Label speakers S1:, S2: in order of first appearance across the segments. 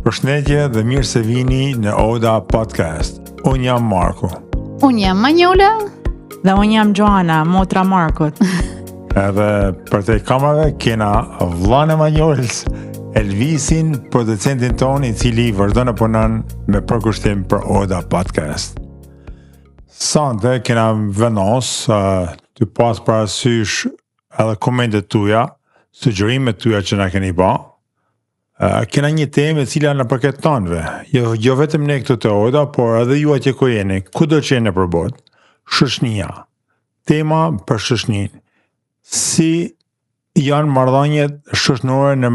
S1: Përshëndetje dhe mirë se vini në Oda Podcast. Unë jam Marko.
S2: Unë jam Manjola.
S3: Dhe unë jam Joana, motra Markut.
S1: Edhe për te kamerave kena vllane Manjolës, Elvisin, producentin ton I cili vazhdon të punon me përkushtim për Oda Podcast. Sante kena vendos të pas parasysh edhe komentet tuja, sugjerimet tuja që na keni ba. Kena një temë e cila në përket tanëve, jo vetëm ne këtu të Oda, por edhe ju atje ku jeni, ku do që jeni për botë, shoqënia, tema për shoqënin, si janë marrëdhëniet shoqënore në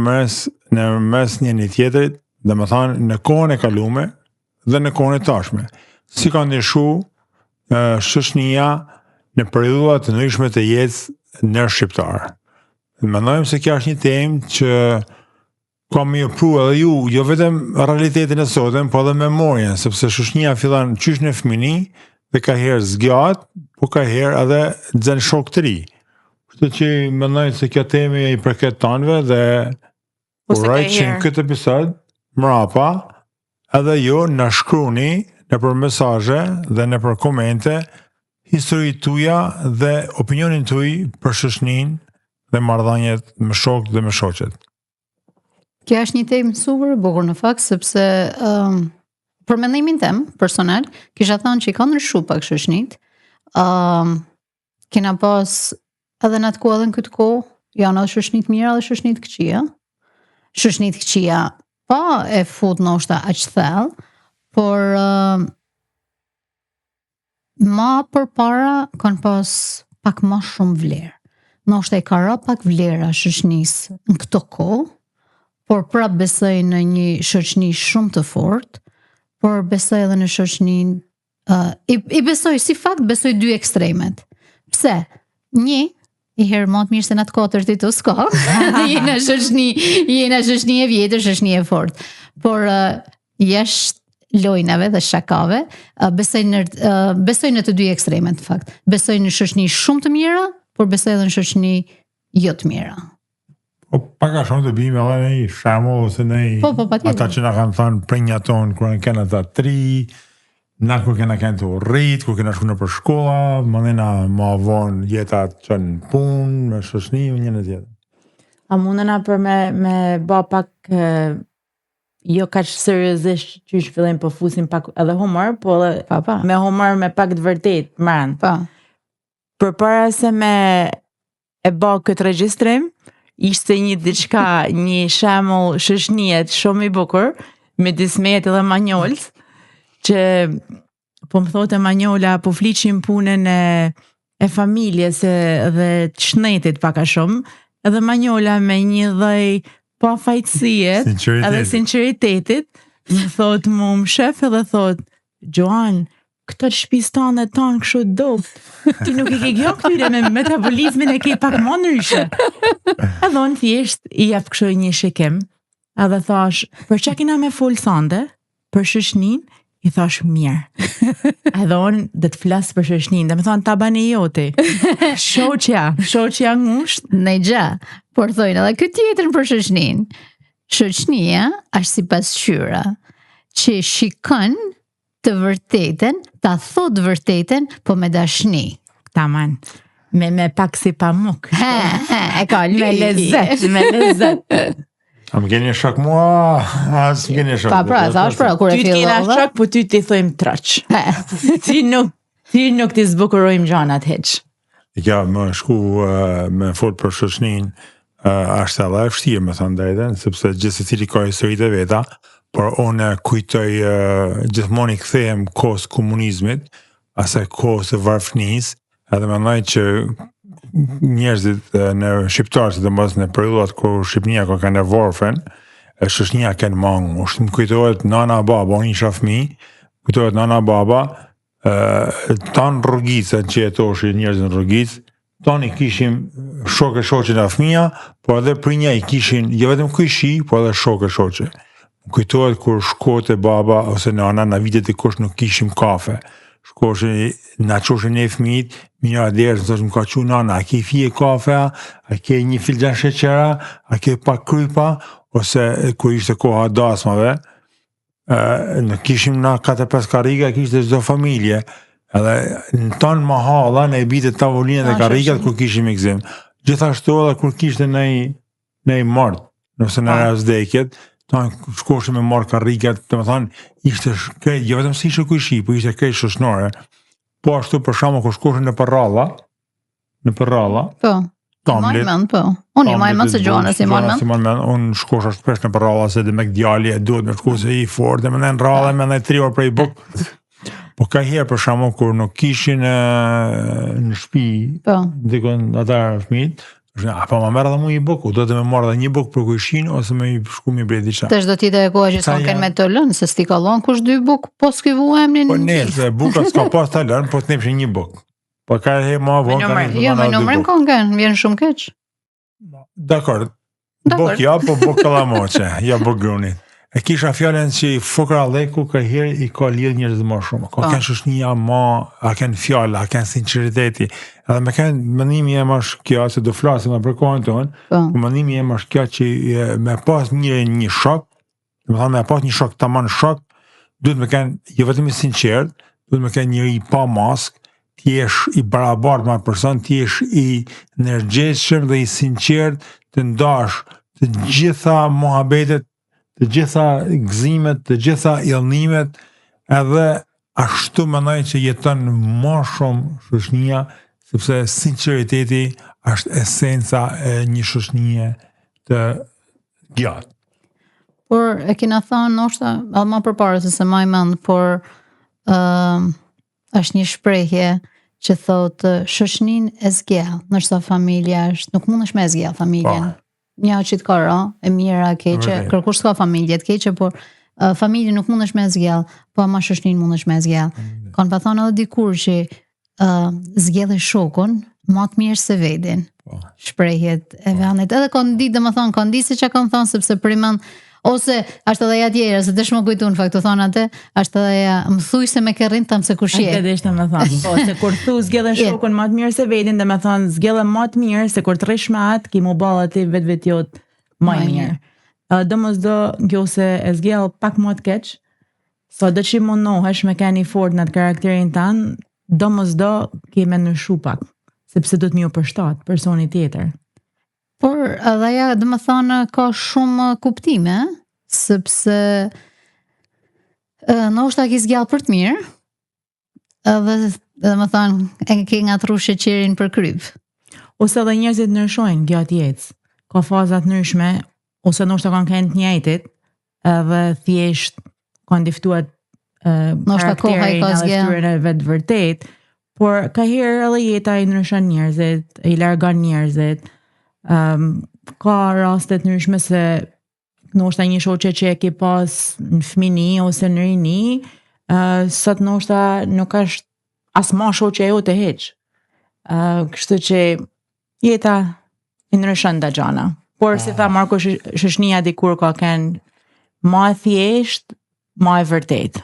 S1: mes njëri tjetrit, dhe më thanë në kohën e kalume dhe në kohën e tashme, si ka ndryshu shoqënia në periudha të ndryshme të jetës në shqiptar. Mendojmë se kjo është një temë që kam më pru edhe ju, jo vetëm realitetin e sotëm, po edhe memorien, sepse shoqënia fillon qysh në fëmijëni dhe ka herë zgjat, po ka herë edhe nxen shok të ri. Kështu që mendoj se kjo temë I përket tanëve dhe uroj që në këtë episod mrapa edhe ju na shkruani nëpër mesazhe dhe nëpër komente historitë tuaja dhe opinionin tuaj për shoqëninë dhe marrëdhëniet me shokët dhe me shoqet.
S2: Kjo është një temë super e bukur në fakt, sepse për mendimin tim personal, kisha thënë që I ka ndryshu pak shoqënitë. Kena pas edhe në atë kohë edhe në këtë kohë, janë edhe shoqënitë mira dhe shoqënitë këqija. Shoqënitë këqija pa e fut ndoshta aq thellë, por ma përpara kanë pas pak më shumë vlerë. Ndoshta I ka ra pak vlera shoqënisë në këtë kohë, por prap besoj në një shoqëni shumë të fortë, por besoj edhe në shoqëninë, I besoj, si fakt besoj dy ekstremet. Pse? Një, I herë më të mirë se në të katërt I të s'ka, jena shoqëni e vjetër, shoqëni e fortë. Por jashtë lojnave dhe shakave, besoj në të dy ekstremet, në fakt. Besoj në shoqëni shumë të mira, por besoj edhe në shoqëni jo të mira.
S1: Po paka shumë të bime edhe në I shemull ose në I ata që na kanë thënë prinja tonë kur në kena ata 3, na kur kena kënë të rrit, kur kena shku në për shkolla, mëndena ma vonë jeta që në punë, me shoqëni, me një në tjetër.
S3: A mundena për me ba pak jo kaq seriozisht që fillojmë po fusim pak edhe humor, po edhe me humor me pak të vërtet, mran. Përpara se me e ba këtë regjistrim, ishte një shemull shoqënie shumë I bukur, me dismet edhe Manjolës, që po më thote Manjola, po fliqim punën e familjes dhe të shnetit paka shumë, edhe Manjola me një dhej pa fajtësie edhe sinceritetit, më thot mu më shef edhe thot, Joan, këtë shpistane tanë kështu dopt, ti nuk I ke gjo këtyre me metabolizmin e ke pak më ndryshe. Edhe unë thjesht I jap kështu një shikim, edhe thash, për çka kena me fol sande, për shoqënin, I thash mirë. Edhe unë dhe të flas për shoqënin, dhe me thonë tabani joti. Shoqja ngusht.
S2: Në gja, por thojnë edhe këtë tjetër për shoqënin. Shoqënia është sipas shyra, që shikon të vërtetën, ta thot vërtetën, po me dashni.
S3: Taman, me pak si pamuk.
S2: E ka
S3: me lezet.
S1: A më keni shok mua, as më keni shok.
S2: Pra, thash pra, kur e
S3: fillova. Ty t'kena shok, po ty t'i thojmë traç. Ti nuk t'i zbukurojmë gjanat heq.
S1: I ka më shku me fol për shoqënin, është edhe e vështirë me thënë drejtën, sepse gjithë secili ka historitë e veta, por unë kujtoj gjithmonë I kthehem kohës komunizmit, asaj kohës e varfënisë, edhe mendoj që njerëzit në shqiptarë, sidomos në periudhat kur Shqipënia ka kanë varfën, shoqënia kanë mangu. Më kujtohet nana baba, unë isha fëmijë, kujtohet nana baba, tanë rrugicën që jetoshin njerëz në rrugicë, tanë I kishim shokë shoqe nga fëmija, po edhe prinja I kishin jo vetëm kujshi, po edhe shokë shoqe. Kujtohet kur shkote baba ose nana në vitet e kush nuk kishim kafe. Na qoshin e fëmijit, minja derës, nëse më ka që nana, a ke fije kafe, a ke një filxhan sheqera, a ke pak krypa, ose kur ishte koha dasmave, Në kishim na 4-5 karrika, kishte çdo familje. Edhe në tonë mahalla, ne bitet tavolinat e karrikat kur kishim i gzim. Gjithashtu edhe kur kishte nej mort, nëse në vdekjet, tonë shkoshim me marr karrikat, domethënë ishte krejt, jo vetëm si ishte kujshi, po ishte krejt shoqënore. Po ashtu për shkakun kur shkoshim në Përralla.
S2: Po. Tomlit. Po. Unë më mend se Joana si më mend.
S1: Unë shkosha shpesh në Përralla se dhe me djali e duhet me shku se i fort, më në rrallë, më në 3 orë prej buk. Po ka herë për shkakun kur nuk kishin në shtëpi, dikon ata fëmijët, po më merr edhe mua një buk, do të më marr edhe një buk për kujshin ose më shku mi bre diçka.
S2: Tash do t'i dhe koha që s'kan kanë me të lënë, se sti kallon kush 2 buk, po s'kivu emrin.
S1: Po ne, se buka s'ka pas të lënë, po t'nepshin një buk. Po ka herë më vonë kanë.
S2: Jo, më numrin kanë, vjen shumë keq.
S1: Dakor. Buk ja, po buk kallamoçe, ja buk grunit. E kisha fjallën që fukra leku ka herë i ka lidh njerëz më shumë. Ka kanë shoqënia më, a kanë fjalë, a kanë sinqeriteti. Edhe me kanë mendimi jam është kjo se do flasim për kohën tonë. Po mendimi jam është kjo që me pas një shok, domethënë me pas një shok tamam shok, duhet me kanë jo vetëm i sinqert, duhet me kanë njëri pa mask, ti jesh i barabartë me atë person, ti jesh i energjetshëm dhe i sinqert, të ndash të gjitha mohabetet, të gjitha gëzimet, të gjitha illnimet, edhe ashtu mendoj që jeton më shumë shoqënia, sepse sinqeriteti është esenca e një shoqënie të gjatë.
S2: Por e kena thënë ndoshta edhe më përpara se më mend, por është një shprehje që thotë shoqëninë e zgjell, ndërsa familja është, nuk mundesh me zgjell familjen. Një që të kara, e mira, keqe, kërkush s'ka familje të keqe, por familje nuk mundesh me zgjell, po ama shoqëninë mundesh me zgjell. Kanë pa thonë edhe dikur që zgjellë shokun, më të mirë se vedin. Shprehjet e venit. Edhe kanë ditë, domethënë, kanë ditë se çka kanë thënë, sepse primën ose është edhe ja tjera, se të shmo kujtun fakt të thonë atë, është edhe ja më thuj se me kerrin tam se kush je.
S3: Atë është më thonë. Po se kur thu zgjellën shokun më të mirë se vetin, dhe më thonë zgjellën më të mirë se kur të rrish me atë, ki mu ball aty vetvetiot më mirë. Domosdo nëse e zgjell pak më të keq, sa do që mundohesh me keni fort në atë karakterin tan, domosdo ke më ndryshu pak, sepse do të më u përshtat personi tjetër.
S2: Por edhe ja, dhe më thonë, ka shumë kuptime, sepse ndoshta ki zgjallë për të mirë, edhe dhe më thonë, e ke ngatru sheqerin për kryp.
S3: Ose edhe njerëzit ndryshojnë gjatë jetës, ka fazat ndryshme, ose ndoshta kanë kënd të njëjtit, edhe thjesht kanë diftuar karakterin edhe shtyrën e vetë vërtet, por ka herë edhe jeta i ndryshon njerëzit, i largon njerëzit. Ka rastet ndryshme se ndoshta një shoqe që e ke pas në fëmijëni ose në rini, sot ndoshta nuk është as më shoqe jote hiç. Kështu që jeta i ndryshon nda gjana. Por si tha Marko, shoqënia dikur ka qenë më e thjesht, më e vërtet.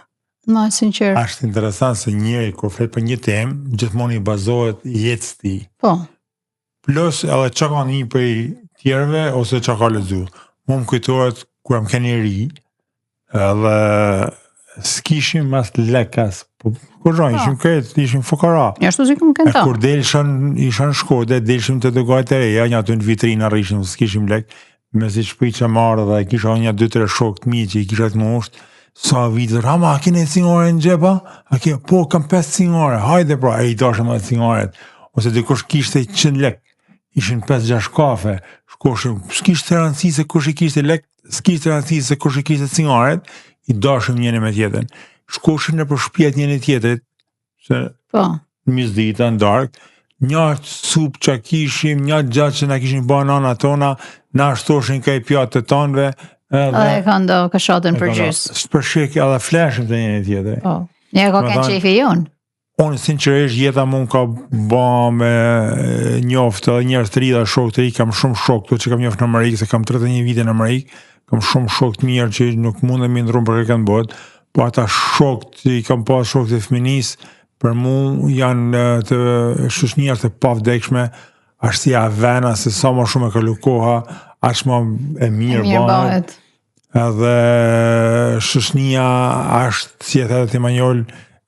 S2: Më e sinqert.
S1: Është interesant se njëri kur flet për një temë, gjithmonë i bazohet jetës tij.
S2: Po.
S1: Plus edhe që ka një për tjerve ose që ka lexu. Më kujtohet kur më keni ri, edhe s'kishim mas lekas, po kurrë, ishim fukara.
S2: Ashtu si kam kënta.
S1: Kur ishan Shkodë, delshim të dogajt e reja, një aty në vitrinë rrishim, s'kishim lek, me si shprit që marrë dhe kisha një 2-3 shok të mi që i kisha të ngosht, sa vitë, Rama, a kene cigare në gjepa? Po, kam 5 cigare, hajde pra, e i dashëm dhe cigaret. Ose dikush kishte 100 lek, ishin 5-6 kafe, shkoshim, s'kishte rëndësi se kush i kishte lek, s'kishte rëndësi se kush i kishte cigaret, i dashëm njëri me tjetën. Shkoshim në për shpjet njëri tjetrit, se misdita, në dark, një sup që kishim, një gjatë që na kishin banana tona, na shtoshin ka i pjatë të tonëve,
S2: edhe ka ndo kashatën për gjys.
S1: Shpërshek edhe flashim të njëri tjetrit.
S2: Një ka kënë qefi jonë.
S1: Unë sinqerisht jeta mund ka ba me njoftë edhe njerëz të ri dhe shok të ri, kam shumë shok të që kam njoftë në Amerikë, se kam 31 vite në Amerikë, kam shumë shok të mirë që nuk mund e mi ndrumë për kërkën botë, po ata shok që i kam pas shok të fëminisë, për mu janë të shoqënia të pavdekshme, është si avena se sa më shumë e kalu koha, aq më e mirë bëhet. edhe shoqënia është, si e the ti Manjol,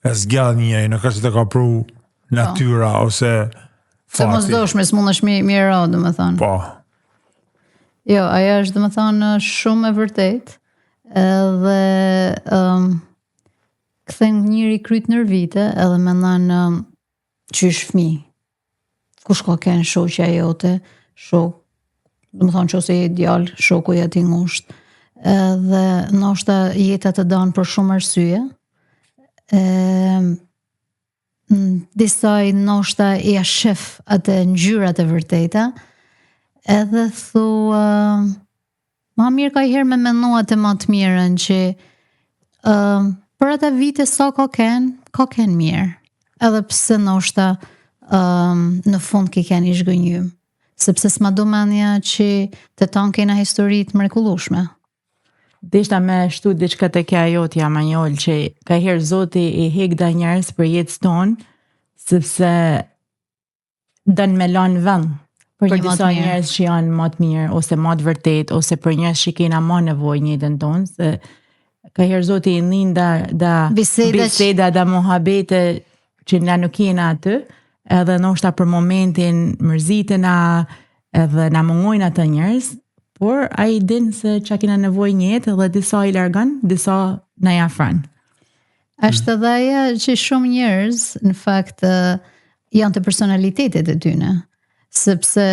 S1: e zgjadh njëri, nuk është të ka pru natyra ose fati.
S2: Se mos doshme, s'mundesh mirë, domethënë.
S1: Po.
S2: Jo, ajo është domethënë shumë e vërtet, edhe kthen njëri kryt nër vite, edhe mendon qysh fëmijë. Kush ka kënë shoqja jote, domethënë qose je djalë, shoku i ati ngusht, edhe ndoshta jeta të danë për shumë arsye. Disa ndoshta i shef atë ngjyrat e vërteta, edhe thua ma mirë ka herë me mendua të më të mirën që për ata vite sa ka ken mirë. Edhe pse ndoshta në fund ke keni zhgënjym, sepse s'ma do mendja që të tanë kena historitë mrekullueshme.
S3: Deshta me shtu diçka të kja jotja Manjol, që ka herë Zoti i hek da njerëz për jetës tonë, sepse dënë me lanë vend për disa njerëz që janë më të mirë, ose më të vërtet, ose për njerëz që kena më nevojë në jetën tonë, se ka herë Zoti i nin da biseda, da muhabete që na nuk jena aty, edhe ndoshta për momentin mërzitena, edhe na mungojnë atë njerëz, por ai din se çka kena nevojë në jetë, edhe disa i largon, disa na afron.
S2: Është edhe ajo që shumë njerëz në fakt janë të personalitetet e tyre. Sepse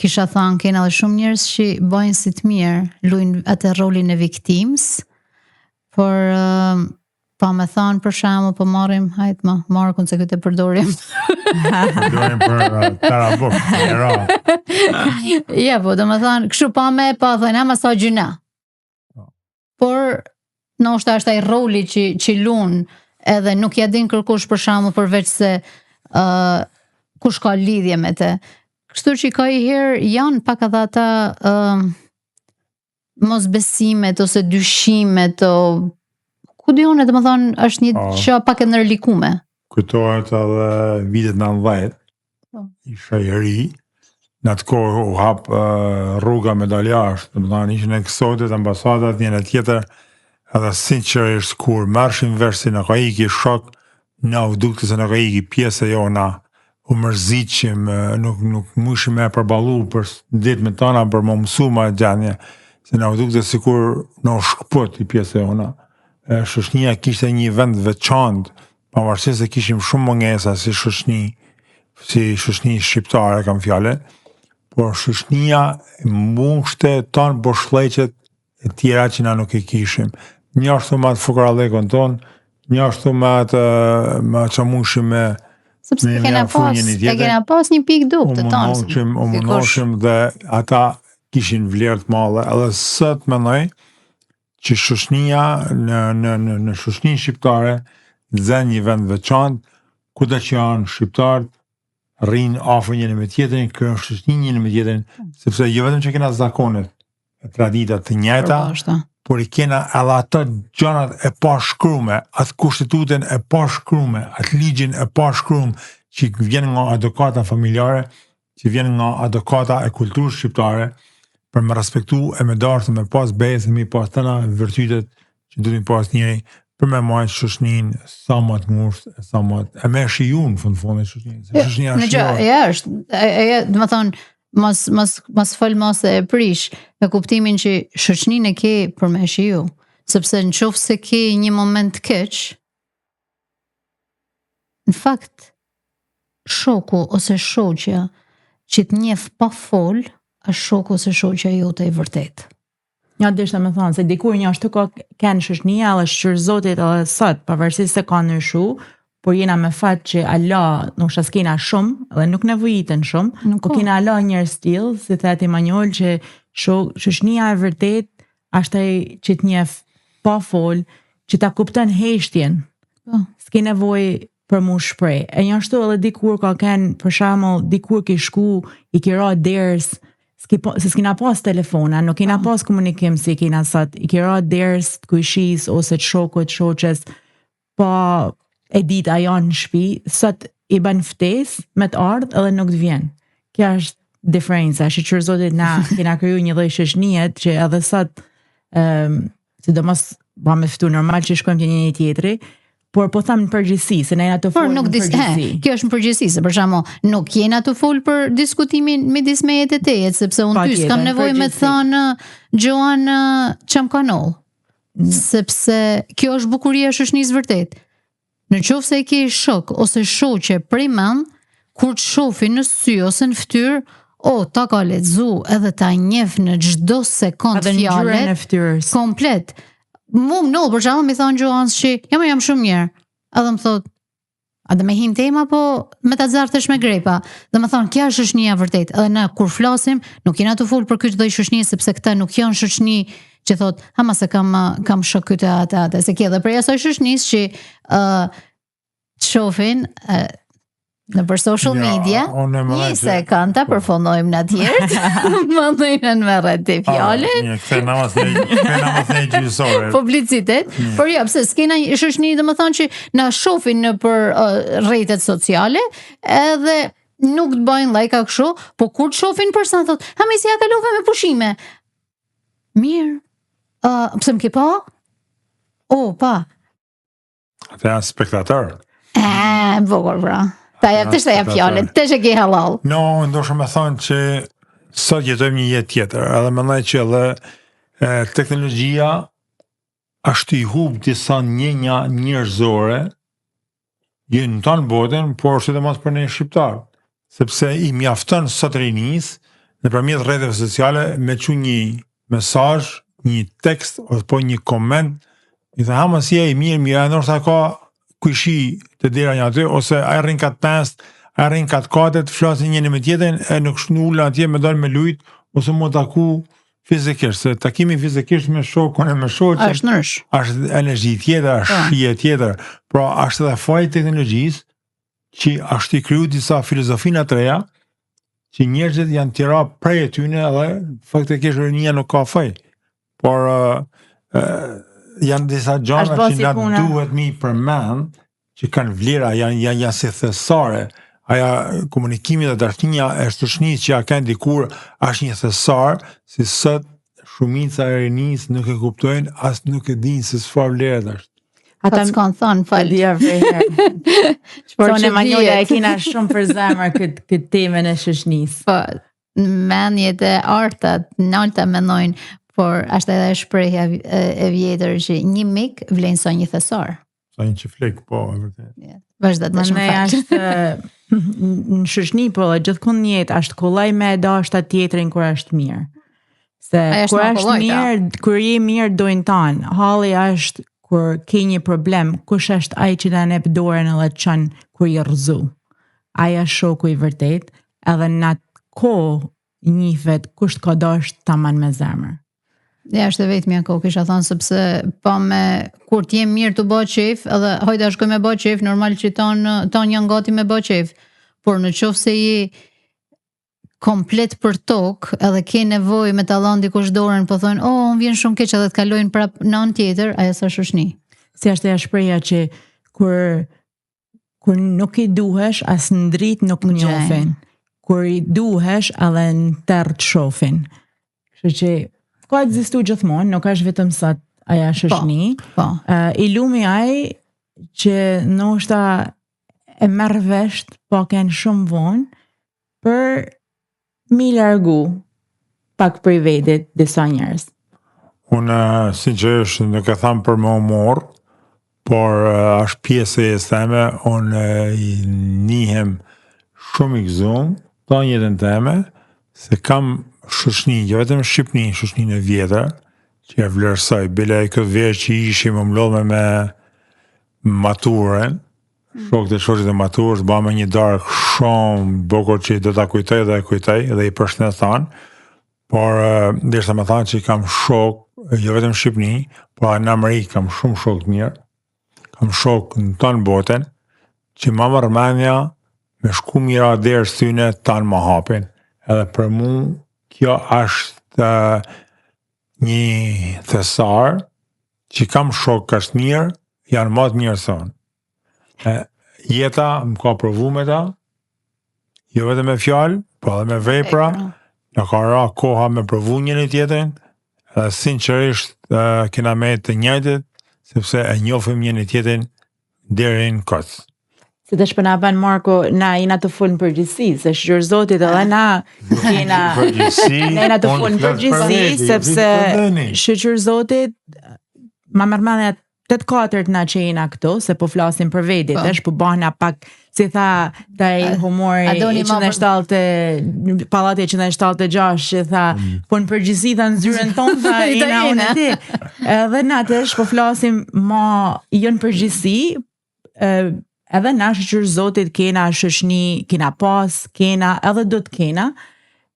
S2: kisha thënë kena edhe shumë njerëz që bëjnë si të mirë, luajnë atë rolin e viktimës, por pa me thonë për shembull, po marrim, hajt më, markun se këtë e përdorim.
S1: Përdorim për tarabuk,
S2: Ja, po, do me thonë, kështu pa thonë, ama sa gjyna. Por, ndoshta është ai roli që lun, edhe nuk ja din kërkush për shembull përveç se kush ka lidhje me të. Kështu që ka i herë janë pak edhe ata mosbesimet ose dyshimet ku dione, dhe më thonë, është një që pak e nërlikume.
S1: Kujtohet edhe vitet 90, isha i ri, në atë kohë u hap rruga me daljash, dhe më thonë, ishin eksotit, ambasadat, njënë tjetër, edhe sinqerisht kur mërshim versi në ka iki shok, në u dukte se në ka iki pjesë e jona, u mërzitshim, nuk mushim e përbalu për ditë me tana, për më mësu ma gjanje, se në u dukte si kur në u shkëpët i pjesë e jona. Shoqënia kishte një vend veçantë, pavarësisht se kishim shumë mungesa si shoqëni shqiptare kam fjalën, por shoqënia mbushte ton boshllëqet e tjera që na nuk i kishim. Një ashtu me atë fukarallëkun ton, një ashtu me atë që mushim me
S2: sepse kena pas një pikë dukë të tonë.
S1: U mundoshim dhe ata kishin vlerë të madhe, edhe sot mendoj që shoqënia në shoqëninë shqiptare zën një vend veçantë, kudo që janë shqiptarët, rrinë afër njëri me tjetrin, krijojnë shoqëni njëri me tjetrin, sepse jo vetëm që kena zakonet, tradita të njëjta, por i kena edhe ato gjanat e pashkrume, atë kushtetutën e pashkrume, atë ligjin e pashkruar që vjen nga edukata familjare, që vjen nga edukata e kulturës shqiptare, për me respektu e me dartë, me pas besë, me pas tëna vërtytet që du të pas njëri, për me majtë shoqënin sa më të ngushtë, sa më të... E me shiju në fundit shoqënin. Shoqënia
S2: është, dhe më thonë, mas fol mos e prish, me kuptimin që shoqënin e ke për me shiju, sepse në qoftë se ke një moment keq, në fakt, shoku ose shoqja që të njeh pa fol, është shoku ose shoqja jote e vërtet.
S3: Ja, deshta me thonë, se dikur një ashtu ka kënë shoqënia, edhe shqyrë Zotit edhe sot, pavarësisht se ka ndryshu, por jena me fat që Allah nuk s'kena shumë, edhe nuk nevojiten shumë, po kena Allah njerëz tillë, si thati Manjol, që shoqënia e vërtet është ai që të njeh pa fol, që ta kupton heshtjen. S'ke nevojë për mu shprej. E një ashtu edhe dikur ka kënë, për shembull, dikur ke shku, i kira ders, se s'kina pas telefona, nuk kina pas komunikim si kina sot, i kira ders të kujshis ose të shokut, shoqes, pa e dit a janë në shpi, sot i bën ftes me të ardh edhe nuk të vjen. Kja është diferenca, që qërë Zotit na kina kriju një lloj shoqënie që edhe sot sidomos ba me ftu normal që shkojmë të një tjetri, por po tham në përgjithësi, se ne jena të folë në përgjithësi.
S2: Kjo është në përgjithësi, se për shembull, nuk jena të folë për diskutimin midis mejet e tejet, sepse unë ty s'kam nevojë me thënë Gjoan çam kanol. Sepse kjo është bukuria e shoqënisë vërtet. Në qoftë se e ke shok ose shoqe prej mend, kur të shohin në sy ose në fytyrë, ta ka lexu edhe ta njeh në çdo sekond fjalët komplet. No, për shembull më thon Gjoans që jam shumë mirë. Edhe më thot, a dhe me hin tema, po me ta zartesh me grepa. Dhe më thon, kja është shoqënia vërtet. Edhe na kur flasim, nuk jena të fol për këtë lloj shoqënie, sepse këta nuk janë shoqëni që thot, ama se kam shok këtë atë, se kjo dhe prej asaj shoqënisë që të shohin në për social media, një sekund ta përfundojmë në tjertë, më dhejnë me rrët të fjallin.
S1: Këte namaz në gjysore.
S2: Publicitet, por jo, pëse s'kena shoqëni dhe më thonë që na shohin në për rrjetet sociale, edhe nuk të bëjnë like a kështu, po kur të shohin person, thot, me si ja kalove me pushime. Mirë, pëse më ke pa? Pa.
S1: Ate janë spektator.
S2: Vogor, bra. Ta jep fjalën, të që ke halal.
S1: No, ndoshta me thonë që sot jetojmë një jetë tjetër, edhe mendoj që edhe teknologjia është i hub disa njenja njerëzore, në tonë botën, por sidomos për ne shqiptar, sepse i mjafton sot rinis nëpërmjet rrjeteve sociale me çu një mesazh, një tekst ose po një koment, i thënë si e mirë, ndoshta ka kuishi të dera një aty, ose a rrin kat 5, a rrin kat 4, flasin njëri me tjetrin, e nuk shnulla atje me dalë me lujt, ose mu taku fizikisht, se takimi fizikisht me shokun e me shoqen është energji tjetër, është shije tjetër, pra është edhe faji i teknologjisë që është i kriju disa filozofina të reja, që njerëzit janë tira prej e tyne edhe faktikisht rinia nuk ka faj, por janë disa gjana që na duhet mi përmend, që kanë vlera, janë si thesare, aja komunikimi dhe dashnia e shoqënisë që ja kanë dikur është një thesar, si sot shumica e rinisë nuk e kuptojnë, as nuk e dinë se çfarë vlerë është.
S2: Ata s'kan thënë falë.
S3: Sonë Manjola e kena shumë për zemër këtë temën e shoqënisë.
S2: Po, mendjet e artat, nalta mendojnë, por është edhe shprehja e vjetër që një mik vlen sa një thesar.
S1: Sa një çiflik, po, e vërtet.
S2: Vazhdo të shumë fakt.
S3: Në shoqëni, po, gjithkund në jetë është kollaj me dashta tjetrin kur është mirë. Se kur është mirë, kur je mirë dojnë tanë. Halli është kur ke një problem, kush është ai që ta nep dorën edhe të çon kur i rrëzu. Ai është shoku i vërtet, edhe në atë kohë njihet kush ka dash tamam me zemër.
S2: Ja, është e vetmja kohë, kisha thënë, sepse pa me kur t'jem mirë të bëj qef, edhe hajde shkoj me bëj qef, normal që ton janë gati me bëj qef, por në qoftë se je komplet për tokë, edhe ke nevojë me ta dhënë dikush dorën, po thonë, unë vjen shumë keq edhe të kalojnë prap në anë tjetër, ajo sa shoqëni.
S3: Si është ajo shpreha që kur nuk i duhesh, as në dritë nuk njohin. Kur i duhesh, edhe në tërë të shohin. Kështu që ka ekzistu gjithmonë, nuk është vetëm sa aja shoqëni. I lumi ai që ndoshta e merr vesh po kanë shumë vonë për mi largu pak prej vetit disa njerëz.
S1: Unë sinqerisht nuk e tham për më humor, por është pjesë e teme, unë i njihem shumë i gëzuar pa jetën time, se kam shoqëni, jo vetëm Shqipni, shoqëninë e vjetër, që e vlerësoj, bile e këtë verë që ishim më mlodhme me maturën, shokët e shoqët e maturës, ba me një darkë shumë bukur që do ta kujtoj dhe e kujtoj, dhe i përshëndet thanë, por derisa më thanë që kam shok, jo vetëm Shqipni, por në Amerikë kam shumë shok të mirë, kam shok në tonë botën, që ma më rëmendja me shku mira derës tyne tanë më hapin, edhe për mu kjo është një thesar që kam shok kështë mirë, janë më të mirë thonë. Jeta më ka provu me ta, jo vetëm me fjalë, po edhe me vepra, në ka ra koha me provu njëri tjetrin, Sinqerisht kena me të njëjtit, sepse e njohim njëri tjetrin deri në kot.
S3: Se të shpëna ban Marko, na jena të full në përgjithsi, se shqyrë Zotit edhe na jena të full në përgjithsi, sepse shqyrë Zotit, ma mërmane 8-4 na që jena këto, se po flasim për vedit, po bahna pak, si tha, taj humori 170, palati 176, që tha, po në përgjithsi tha në zyren tonë, tha, jena unë ti. Edhe na tesh po flasim ma jo në përgjithsi, edhe na shqyrë Zotit kena shëshni, kena pas, kena, edhe do të kena,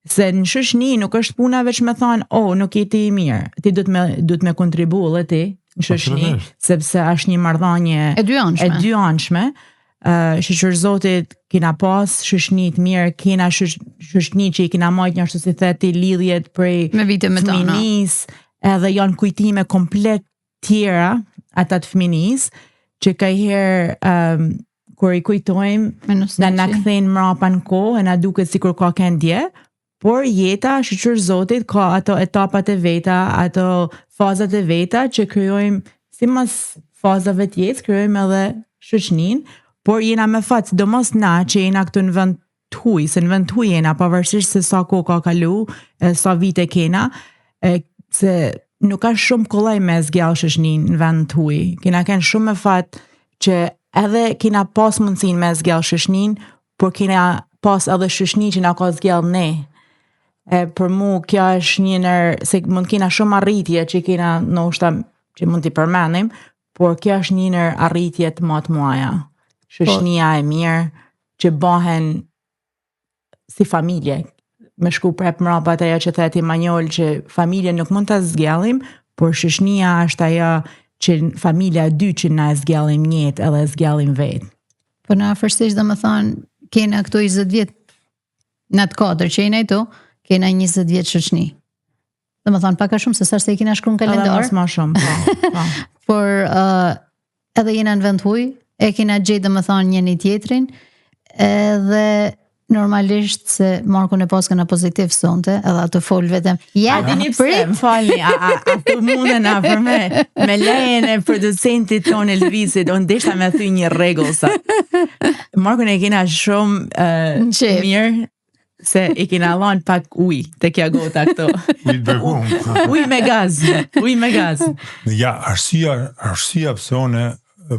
S3: se në shëshni nuk është puna veç me thonë, nuk je ti mirë, ti do të me kontribu edhe ti, në shëshni, sepse është një marrëdhënie e dy anshme. Shqyrë Zotit kena pas shëshni të mirë, kena shëshni që i kena majt një ashtu si theti lidhjet prej fëminis, edhe janë kujtime komplet tjera atat fëminis, që ka herë kur i kujtojmë dhe na kthejnë mrapa në kohë, e na duket sikur ka këndje, por jeta, shqyrë Zotit, ka ato etapat e veta, ato fazat e veta që krijojmë, si mas fazave të jetës, krijojmë edhe shoqnin, por jena me fat, sidomos na që jena këtu në vend të huaj, se në vend të huaj jena, pavarësisht se sa kohë ka kalu, sa vite kena, se nuk ka shumë kollaj me zgjallë shoqnin në vend të huaj. Kena kënë shumë me fat që edhe kena pas mundësin me zgjallë shoqnin, por kena pas edhe shoqni që na ka zgjallë ne. Për mu, kjo është se mund kena shumë arritje që kena ndoshta që mund t'i përmenim, por kjo është një arritje të matë muaja. Shoqnia e mirë, që bahen si familje. Me shku prep mrapa të ajo që theti Manjol, që familje nuk mund të zgjellim, por shoqnia është ajo që familja dy që na e zgjellim njët edhe e zgjellim vetë.
S2: Po në afërsisht dhe më thonë, kena këto 20 vjet, në të 4 që jena i to, kena 20 vjet shoqni. Dhe më thonë, paka shumë se sa se i kena shkru në kalendar.
S3: Edhe ma shumë,
S2: Por edhe jena në vend huj, e kena gjetë dhe më thonë njëni tjetrin, edhe normalisht se Marko në pas këna pozitiv sonte, edhe atë fol vetëm.
S3: Ja, a dini pse, më falni, atë mundën a për me lejen e producentit tonë Elvisit, unë deshta me thuj një regull sa. Marko në kena shumë mirë, se i kena lanë pak uj të kja gota këto. Uj me gaz.
S1: Ja, arsia pëse one,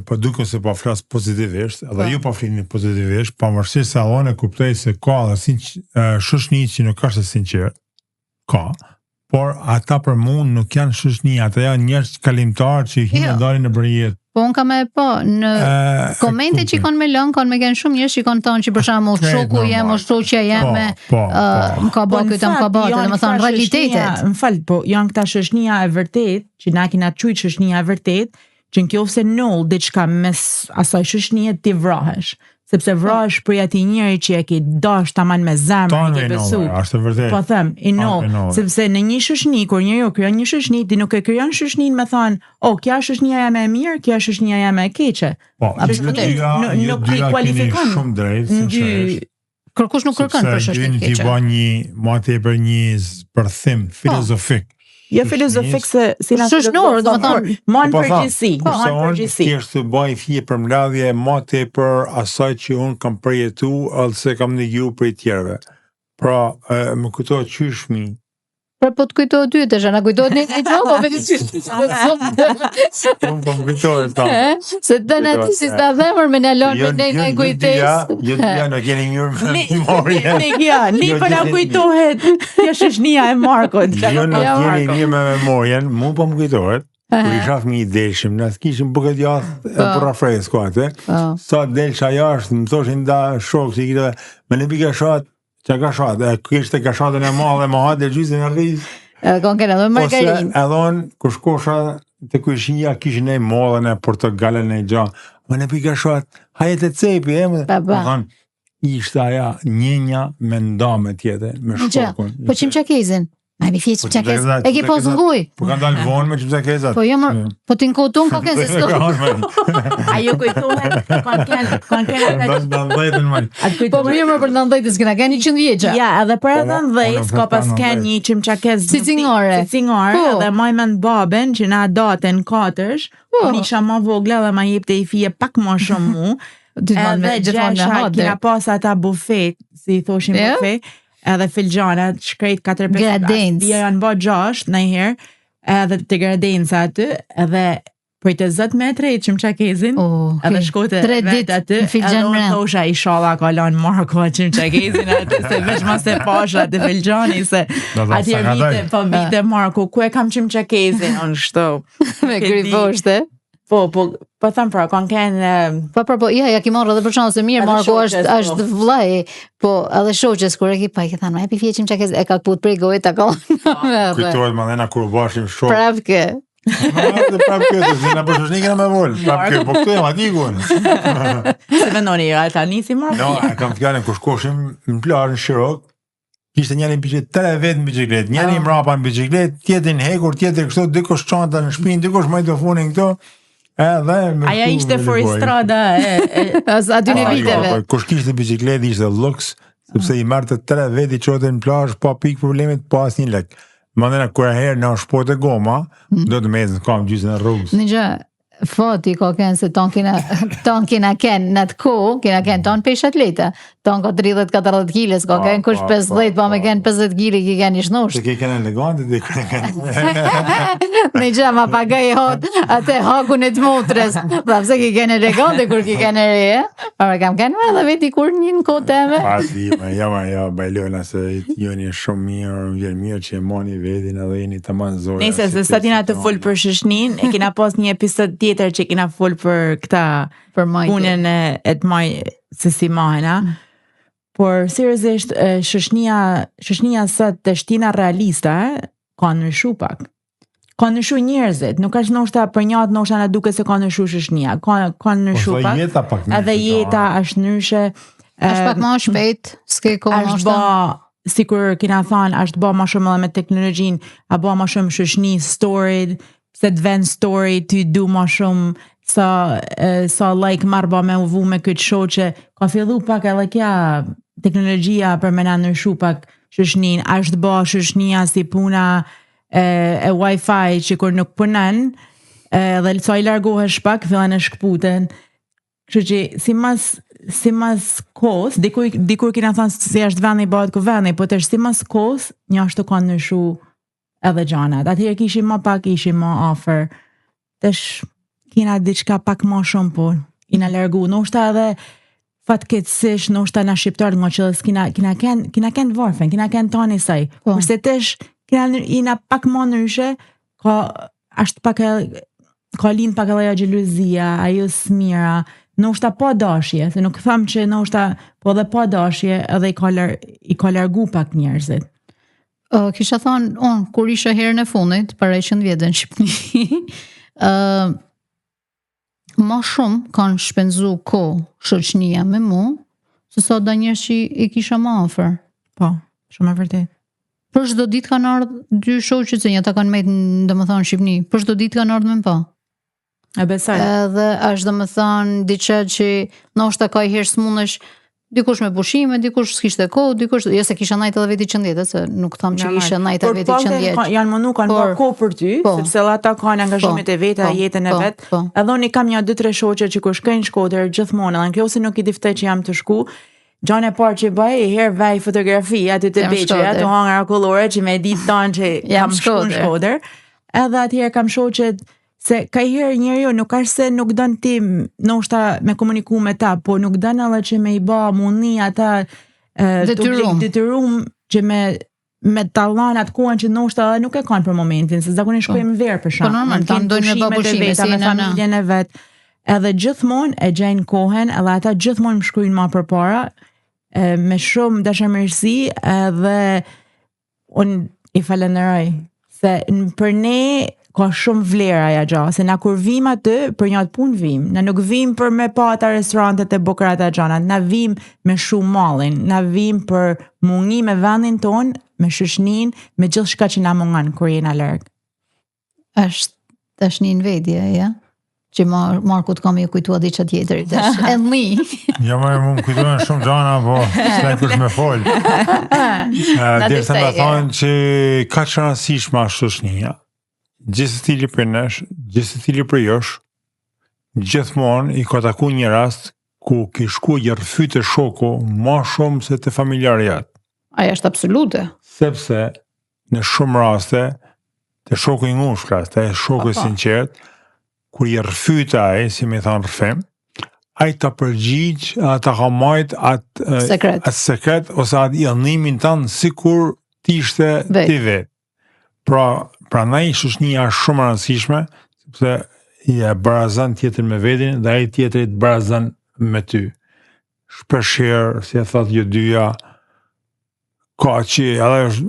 S1: po duke se po flas pozitivisht, edhe ju po flini pozitivisht, pavarësisht se one kuptoj se ka edhe shoqni që nuk është sinqert, ka, por ata për mua nuk janë shoqni, ata janë njerëz kalimtar që hinë dalin në bërjet.
S2: Po unë kam e po, në komente që i konë me lënë, konë me genë shumë njërë që i konë tonë që përshamu shoku jem, o shoqja jeme, më ka ba këtë, më ka ba të, dhe më thonë realitetet.
S3: Më falë, po janë këta shoqnia e vërtet, që na kina qujtë shoqnia e vërtet, që në kjo se null, diçka mes asaj shoqnie ti vrahesh. Sepse vrahesh për ati njëri që e ki dash taman me zemër, i ke besu. Po them, i null. Sepse në një shoqni, kur njëri o kryon një shoqni, ti nuk e kryon shoqnin me thonë, kja shoqnia jam e mirë, kja shoqnia jam e keqe. Nuk i kualifikon.
S1: Shumë drejt, sinqerisht.
S2: Kërkush nuk kërkon për shoqnin keqe.
S1: Sepse ti ba një, ma të e për një përthim filozofik.
S3: Jo filozofik se si na
S2: shoqnor, do të thonë,
S3: ma në përgjithësi.
S1: Kështë të bëj fije për mladhje ma të për asaj që unë kam përjetu, edhe se kam negju për i tjerve. Pra, më kujto qyshmi.
S2: Pra po të kujto dy të shana, kujto një gjohë, me të
S1: Unë po më kujtojë ta.
S2: Se të në ti si s'ta dhemër me në lonë me në kujtes.
S1: Jo të në keni njërë me memorje.
S3: Një për në kujtohet, kjo shoqnia e Markot.
S1: Jo në keni njërë me memorjen, mu po më kujtohet. Kër i shaf një delshim, në të kishim bëgët jath për rafresku atë. Sa delsha jashtë, më thoshin da shokë, si kire, me në pika shatë, që ka shatë, kështë ka shatën e madhe, ma hatë e gjysin e rrisë.
S2: Kon kena dhe margarin.
S1: Ose edhon, kër shkosha të këshinja, kishin e modhen e portogalen e gja, ma në pika shatë, hajet e cepi, më thonë, ishte aja njënja me ndame tjetër, me shkokun.
S2: Po qim që kezin? Ma mi fjetë çimçakez. E ke posë nguj.
S1: Po kanë dalë vonë me çimçakezat.
S2: Po jam, po ti nkoton ka kënë se s'ka.
S3: Ajo kujtohet kanë
S2: Po më jam për 90 s'kena kanë 100 vjeça.
S3: Ja, edhe për 90 ka pas kanë një çimçakez
S2: si cingare,
S3: dhe maj mend baben që na datën 4, unë isha më vogla dhe ma jepte i fije pak më shumë mu. Edhe gjesha kina pas ata bufet, si thoshim bufet, edhe filxanat, shkrejt 4-5 bia janë bë 6 nëjherë, edhe të gradenca aty, edhe për të 10 metre i çimçakezin, edhe shkote vetë aty, edhe unë thosha inshallah ka lanë Marko çimçakezin aty, se veç ma se pasha të filxani, se atjer vite Marko, ku e kam çimçakezin, unë shto.
S2: Me grivoshte.
S3: Po thëmë pra, kanë kënë...
S2: Po, ja ki marrë edhe për shumë se mirë, Marko është vllai, po edhe shoqës kur e ki pa, i ke thënë, e pi fje çimçakez, e ka këput prej gojë, ta ka...
S1: Kujtohet më dhena kur bashim shokë.
S2: Pravke.
S1: Pravke, të zina për shoshni këna me volë. Pravke, po këtu e ma tikun.
S3: Se vendoni, ta nisi Marko?
S1: No, e kam fjallin, kur shkoshim në plazh në Shirok, kishte njëri biciklet, 3 vetë në biciklet, njëri mrapa në biciklet, tjetrin hekur, tjetër kështu, dikush çanta në shpinë, dikush majtofonin këto.
S3: Aja ishte Foristrada
S2: aty në viteve.
S1: Kush kishte biciklet ishte luks, sepse i marrte 3 veti qote në plazh pa pikë problemit, pa asnjë lek. Mandena kur herë në shpote goma, do të mezën kam gjysën e rrugës.
S2: Ninja fati ka kënë se ton kina kënë në të ko, kina kënë ton pesh atleta, ton ka 30-40 kiles, ka kënë kush 50, pa me kënë 50 kile ki kënë ishnosht.
S1: Se ki kënë elegante, di kënë.
S2: Në gjë, ma pagaj atë hakun e të motres, pra pëse ki kënë elegante kur ki kënë reje, pa me kam kënë edhe veti kur një në kote teme.
S1: Pati, ja, bajlojna se joni shumë mirë, vjen mirë që e moni vedin edhe jeni të manë zorë.
S3: Nëse, se statina të full për shishnin, e kina pas një episod tjetër që kina full për këta punën e të maj se si mahena. Por, seriosisht, shëshnia sot të shtina realista, ka nëshu pak. Ka nëshu njerëzit, nuk është nështë për njatë nështë në duke se ka nëshu shëshnia. Ka nëshu pak, edhe jeta është nëshe.
S2: është pak ma shpejt, s'ke ko
S3: është ba, sikur kina thanë, është ba ma shumë edhe me teknologjin, a ba ma shumë shëshni, story, se të vend story, ty du ma shumë, sa like marba me uvu me këtë shoqe, ka fillu pak edhe kja teknologjia për me në nërshu pak shëshnin, është ba shëshnia si puna e Wi-Fi që kur nuk punen, dhe sa i largohesh pak, fillen e shkputen, kështu që si mas kos, dikur kina thënë si është vendi bëhet ku vendi, po të është si mas kos, një është të kanë nërshu edhe gjanat. Atëherë kishim ma pak, ishim ma afer. Tesh kina diçka pak ma shumë, po kina largu. Noshta edhe fatkeqësisht, noshta na shqiptar nga qëllës kina ken varfen, kina ken tani saj. Kurse tesh kina pak ma nëryshe, ka lind pak edhe ajo xhelozia, ajo smira, noshta pa dashje, se nuk them që noshta po edhe pa dashje edhe i ka largu pak njerëzit.
S2: Kisha thonë, kur isha herën e fundit, para 100 vjetë në Shqipni, ma shumë kanë shpenzu ko shoqënia me mu, se sa da njerëz që i kisha ma afer.
S3: Po, shumë e vërtet.
S2: Për çdo ditë kanë ardhur 2 shoqë që ta kanë mbajtur domethënë në Shqipni. Për çdo ditë kanë ardhur me pa.
S3: E besoj.
S2: Edhe është domethënë diçka që ndoshta ka herë smundesh dikush me pushime, dikush s'kishte kohë, dikush jo se kisha najt edhe veti 100, se nuk tham që kisha najt edhe veti 100.
S3: Por janë mënu kanë bërë kohë për ty, sepse ata kanë angazhimet e veta, jetën e vet. Edhe unë kam një 2-3 shoqe që kur shkojnë në Shkodër gjithmonë, edhe nëse nuk i diftoj që jam të shku, gjanë e parë që bëj, herë vaj fotografi aty te beqe, ato hangra kollore që me ditë tanë që kam shku në Shkodër. Edhe atëherë kam shoqet se ka herë njeriu nuk është se nuk don ti ndoshta me komuniku me ta, po nuk don edhe që me i bë mundi ata detyrum që me tallan atë kohën që ndoshta edhe nuk e kanë për momentin, se zakonisht shkojmë verë për shkak.
S2: Po normal, ta ndojnë me babushime si
S3: me familjen e vet. Edhe gjithmonë e gjejnë kohën, edhe ata gjithmonë më shkruajnë më përpara me shumë dashamirësi, edhe unë i falenderoj se për ne ka shumë vlerë aja gja, se na kur vim aty, për një atë punë vim, na nuk vim për me pa ata restorantet e bukura ata gjanat, na vim me shumë mallin, na vim për mungi me vendin ton, me shoqnin, me gjithë shka që na mungan kur jena larg.
S2: Është tashni në vedje, ja? Që Marku të kam ju kujtua diqa tjetër, tash e mi.
S1: Ja, më kujtojnë shumë gjana, po s'ka kush me fol. Dhe të më thonë që ka që rëndësishme a shoqënia. Gjithë stili për nesh, gjithë stili për josh, gjithmonë i ka taku një rast ku ki shku jërfyte shoku ma shumë se të familjarë jatë.
S2: Aja është absolute.
S1: Sepse në shumë raste të shoku i ngushka, të shoku i sinqert, kur i rëfyte aje, si me thonë rëfim, aje të përgjigj, ta ka majt atë sekret, ose atë jënimin tanë, si kur t'ishte t'i vetë. Pra na i shoqënia është shumë rëndësishme, sepse i e barazan tjetër me vedin, dhe ai tjetërit barazan me ty. Shpeshherë, si e thot ju dyja, ka që, edhe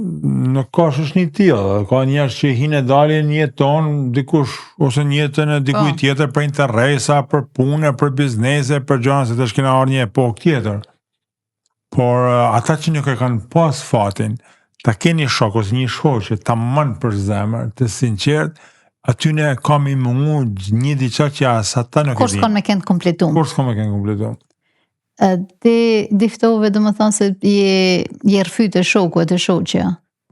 S1: nuk ka shoqëni tillë, ka njerëz që hinë dalin në jetën tonë, dikush ose në jetën e dikujt tjetër për interesa, për punë, për biznese, për gjëra se tash kena ardhur një epokë tjetër. Por ata që nuk e kanë pas fatin, ta keni shok ose një shoqë ta mën për zemër, të sinqert, aty ne kam i mungu një diçka që as ata nuk e din.
S2: Kur s'kan me kënd kompletum. Ti ftove dhe më thonë se je rëfyte shoku e të shoqja,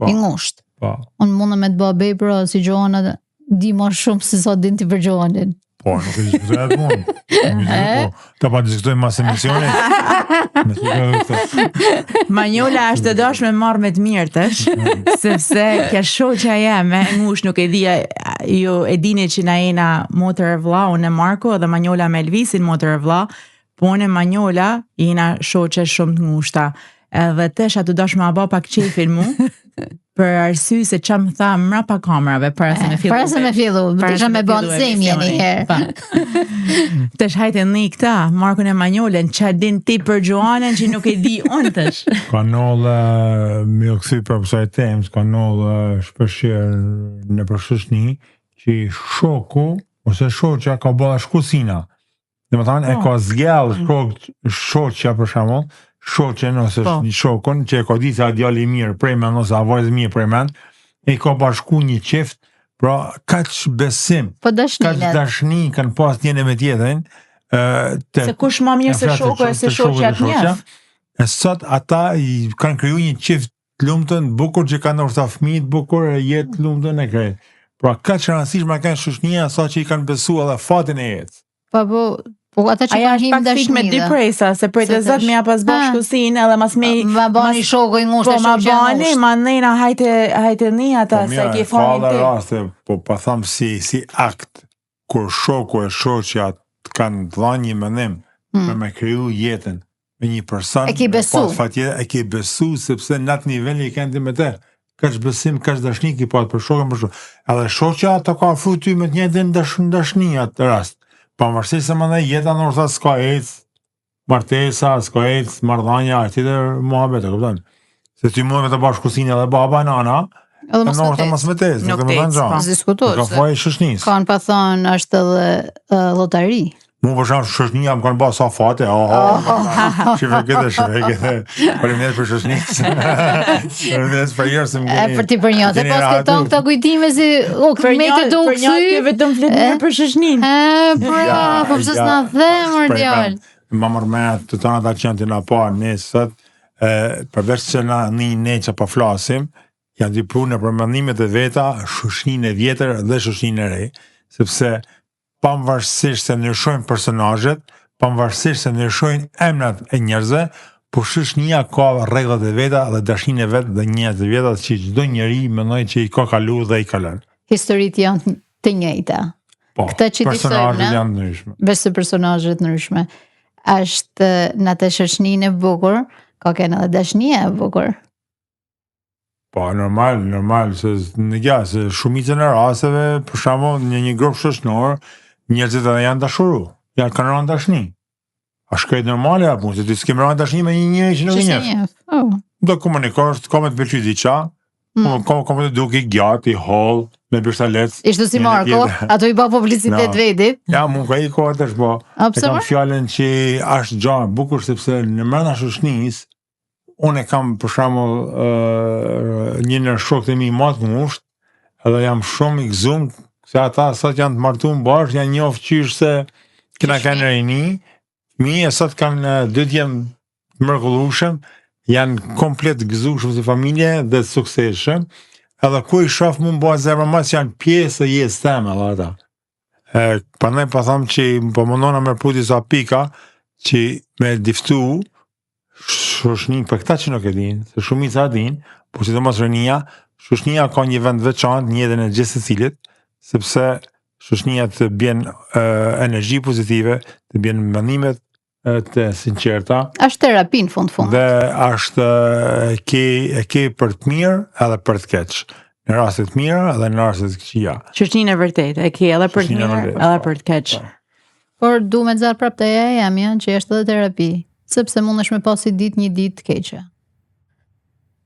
S2: i ngusht. Unë mundë me të ba bebra si Gjoana, di ma shumë se sa din ti për Gjoanin.
S1: Po, nuk e diskutoj atë mund. Ta pa diskutojmë mas emisionit.
S3: Manjola është të dosh me marrë me të mirë tësh, sepse kja shoqja jeme, ngush nuk e dhja, ju e dini që na jena motër e vlla, unë e Marko dhe Manjola me Elvisin motër e vlla, po unë e Manjola jena shoqe shumë të ngushta. Edhe tësh atë dosh me aba pak qefin mu, për arsye se çam tha mrapa kamerave para se me fillu.
S2: Para se me fillu, isha me bën zemje një herë.
S3: Tash hajte në këta, Markun e Manjolen, ç'a din ti për Gjoanën që nuk e di unë tash.
S1: Ka nollë me u kthy për kësaj temë, ka nollë shpeshherë në shoqëni që shoku ose shoqja ka bëlla shkusina. Domethënë e ka zgjall shoqja për shembull, shoqen ose një shokun që e ka ditë se a djali i mirë prej mend ose a vajzë mirë prej mend, e ka bashku një qift, pra kaq besim, kaq dashni kanë pas njëri me tjetrin,
S3: se kush më mirë se shoku e se shoqja të njeh.
S1: E sot ata i kanë kriju një qift të lumtën, bukur që kanë ndoshta fëmijë të bukur, jetë të lumtën e krejt. Pra kaq rëndësishme kanë shoqënia sa që i kanë besuar edhe fatin e jetës.
S2: Po ata që kanë him dashni
S3: me dy presa, se prej të zot me ja pas bashkusin, edhe mas me
S2: ma bani shoku i ngushtë,
S3: shoqja e ngushtë. Ma nëna hajte ni ata se ke fani ti.
S1: Raste, po pa tham si akt kur shoku e shoqja kanë dhënë një mendim për me kriju jetën me një person.
S2: E ke besu.
S1: E ke besu sepse në atë nivel i kanë ti me të. Kaç besim, kaç dashni ki pat për shokën për shokë. Edhe shoqja ata ka afru ty me të njëjtën dashni atë rast. Pavarësisht se më dhe jeta nërsa s'ka ecë, martesa, s'ka ecë, mardhanja, e tjetër muhabet, e këpëtan. Se ty mund me të bashkusin edhe baba e nana, e nërsa mas me tecë, nuk të më të në gjanë. Ka faj shoqënis.
S2: Kanë pa thonë është edhe lotari.
S1: Mu përshamë shoqënia më kanë ba sa fate, shive këtë, përëmjet për shoqënis. Përëmjet për jërë se më geni.
S2: Për ti për njëtë, e pas këton këta kujtime si, me të do kësy.
S3: Për njëtë vetëm fletë mirë për shoqënin.
S2: Bra, po pësës në dhe mërdjallë.
S1: Ma mërmenat të tonë ata që janë të nga parë nesët, përveç që ne që pa flasim, janë të pru në përmendimet e veta, shoqënin e vjetër dhe shoqënin e rej, sepse pavarësisht se ndryshojnë personazhet, pavarësisht se ndryshojnë emrat e njerëzve, por shoqënia ka rregullat e veta dhe dashninë e vet dhe njerëz të vjetra që çdo njeri mendoj që i ka kaluar dhe i kalon.
S2: Historitë janë të njëjta. Këta që
S1: personazhet janë ndryshme.
S2: Besë personazhet ndryshme. Është në atë shoqëninë e bukur, ka kënë edhe dashnia e bukur.
S1: Po, normal, se shumicën e rasteve, për shembull, në një grup shoqëror, njerëzit edhe janë dashuru, kanë rënë dashni. A shkret normale apo se ti s'kem rënë dashni me një njeri që nuk e njeh. Do komunikosh, ka me të pëlqy diçka, ka me të duke i gjatë, i holl, me bishtalec.
S2: Ishte si Marko, ato I ba publicitet vetit.
S1: Ja, mund ka I kohët është po. E kam fjallën që është gjanë bukur, sepse në mrena shoshnis, unë e kam për shembull një në shokët e mi matë ngusht, edhe jam shumë I gëzuar se ata sot janë të martuar bashkë, janë njohur qysh se kena kanë rini, fëmijë sot kanë 2 djem të mrekullueshëm, janë komplet gëzueshëm si familje dhe të suksesshëm. Edhe ku I shoh mund bëhet zemra mas janë pjesë e jetës time edhe ata. Prandaj po them që po mundona me puti sa pika që me diftu shoshni për këta që nuk e din, se shumica din, por sidomos Renia, shoshnia ka një vend veçantë në jetën e gjithë secilit, sepse shoshnia të bjen energji pozitive, të bjen mendimet të sinqerta.
S2: Është terapi në fund.
S1: Dhe është e ke për të mirë edhe për të keq. Në rastet mira edhe në rastet të këqija.
S3: Shoshninë e vërtetë, e ke edhe për të mirë edhe për të keq.
S2: Por du me zar prapë të jam që është edhe terapi, sepse mundesh me pasi një ditë të keqe.